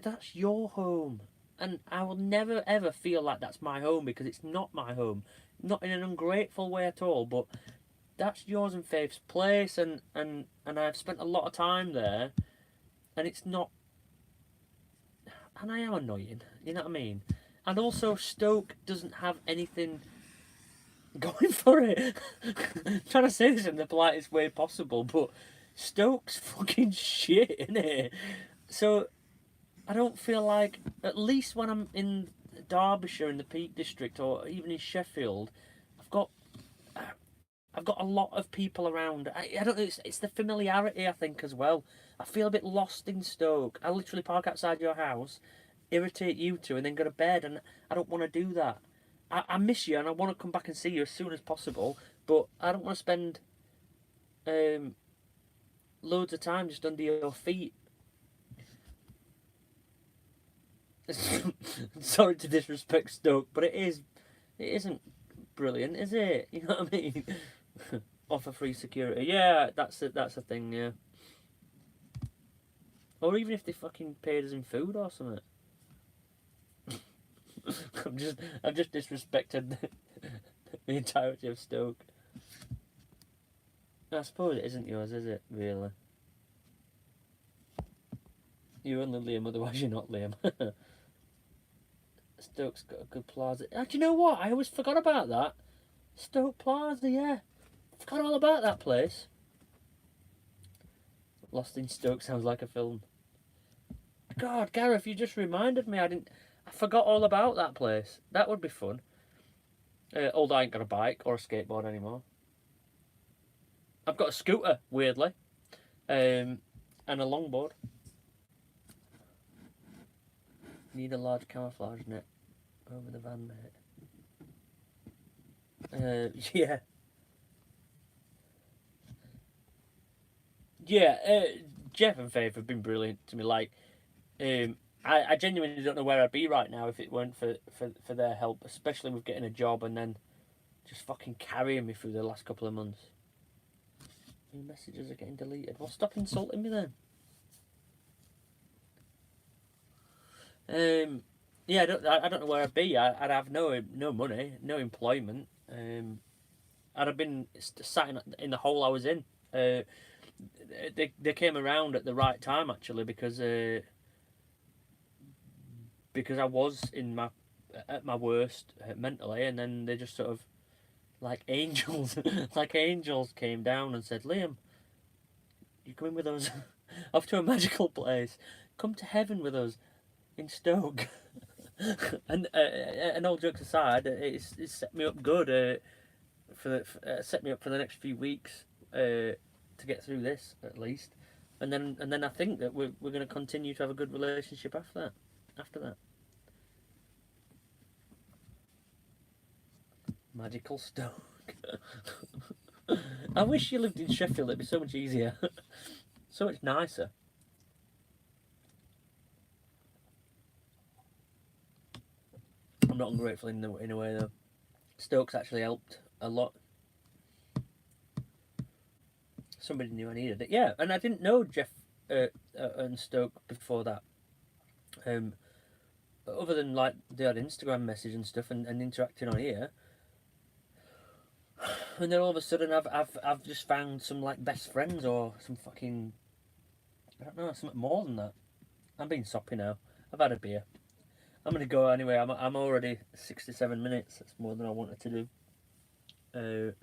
that's your home. And I will never ever feel like that's my home because it's not my home. Not in an ungrateful way at all, but that's yours and Faith's place and I've spent a lot of time there and it's not, and I am annoying, you know what I mean? And also Stoke doesn't have anything going for it. I'm trying to say this in the politest way possible, but Stoke's fucking shit, innit? So I don't feel like, at least when I'm in Derbyshire in the Peak District or even in Sheffield, I've got a lot of people around. I don't know, it's the familiarity, I think, as well. I feel a bit lost in Stoke. I literally park outside your house, irritate you two, and then go to bed, and I don't want to do that. I miss you, and I want to come back and see you as soon as possible, but I don't want to spend loads of time just under your feet. Sorry to disrespect Stoke, but it isn't brilliant, is it? You know what I mean? Offer free security. Yeah, that's a thing, yeah. Or even if they fucking paid us in food or something. I've just disrespected the entirety of Stoke. I suppose it isn't yours, is it, really? You're only Liam, otherwise you're not Liam. Stoke's got a good plaza. Do you know what? I always forgot about that. Stoke Plaza, yeah. Forgot all about that place. Lost in Stoke sounds like a film. God, Gareth, you just reminded me. I forgot all about that place. That would be fun. Although I ain't got a bike or a skateboard anymore. I've got a scooter, weirdly. And a longboard. Need a large camouflage net over the van, mate. Yeah. Yeah, Jeff and Faith have been brilliant to me. Like, I genuinely don't know where I'd be right now if it weren't for their help, especially with getting a job and then just fucking carrying me through the last couple of months. Your messages are getting deleted. Well, stop insulting me then. Yeah, I don't know where I'd be. I'd have no money, no employment. I'd have been sat in the hole I was in. They came around at the right time actually because I was at my worst mentally, and then they just sort of like angels, like angels came down and said, "Liam, you coming with us off to a magical place? Come to heaven with us in Stoke." And all jokes aside, it's set me up good set me up for the next few weeks to get through this at least, and then I think that we're going to continue to have a good relationship after that. After that, magical Stoke. I wish you lived in Sheffield. It'd be so much easier, so much nicer. I'm not ungrateful in a way though. Stoke's actually helped a lot. Somebody knew I needed it. Yeah, and I didn't know Jeff and Stoke before that. Other than like they had Instagram message and stuff and interacting on here. And then all of a sudden I've just found some like best friends or some fucking I don't know, something more than that. I'm being soppy now. I've had a beer. I'm gonna go anyway. I'm already 67 minutes. That's more than I wanted to do.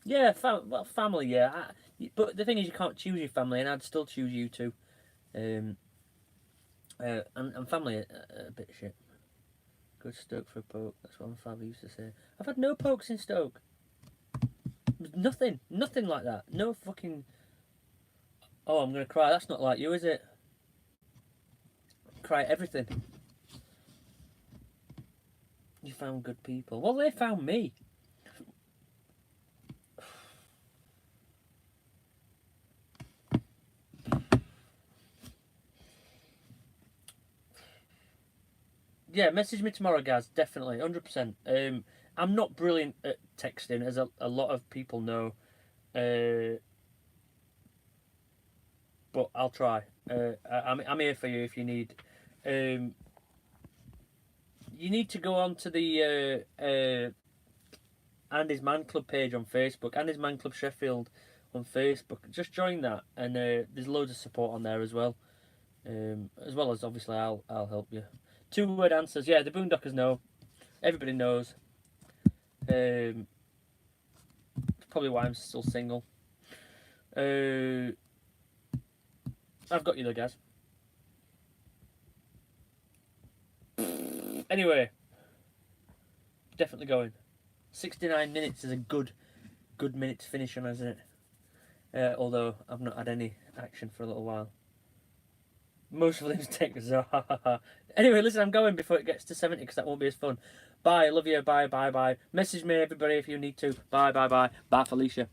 Yeah, family. Yeah, but the thing is, you can't choose your family, and I'd still choose you two. And family a bit shit. Good Stoke for a poke. That's what my father used to say. I've had no pokes in Stoke. Nothing like that. No fucking. Oh, I'm gonna cry. That's not like you, is it? Cry at everything. You found good people. Well, they found me. Yeah, message me tomorrow, guys. Definitely, 100%. I'm not brilliant at texting, as a lot of people know. But I'll try. I'm here for you if you need. You need to go on to the Andy's Man Club page on Facebook, Andy's Man Club Sheffield on Facebook. Just join that, and there's loads of support on there as well. As well as obviously I'll help you. 2-word answers. Yeah, the Boondockers know. Everybody knows. It's probably why I'm still single. I've got you though, guys. Anyway, definitely going. 69 minutes is a good minute to finish on, isn't it? Although I've not had any action for a little while. Most of them's takers. Anyway, listen, I'm going before it gets to 70 because that won't be as fun. Bye, love you. Bye. Message me, everybody, if you need to. Bye. Bye, Felicia.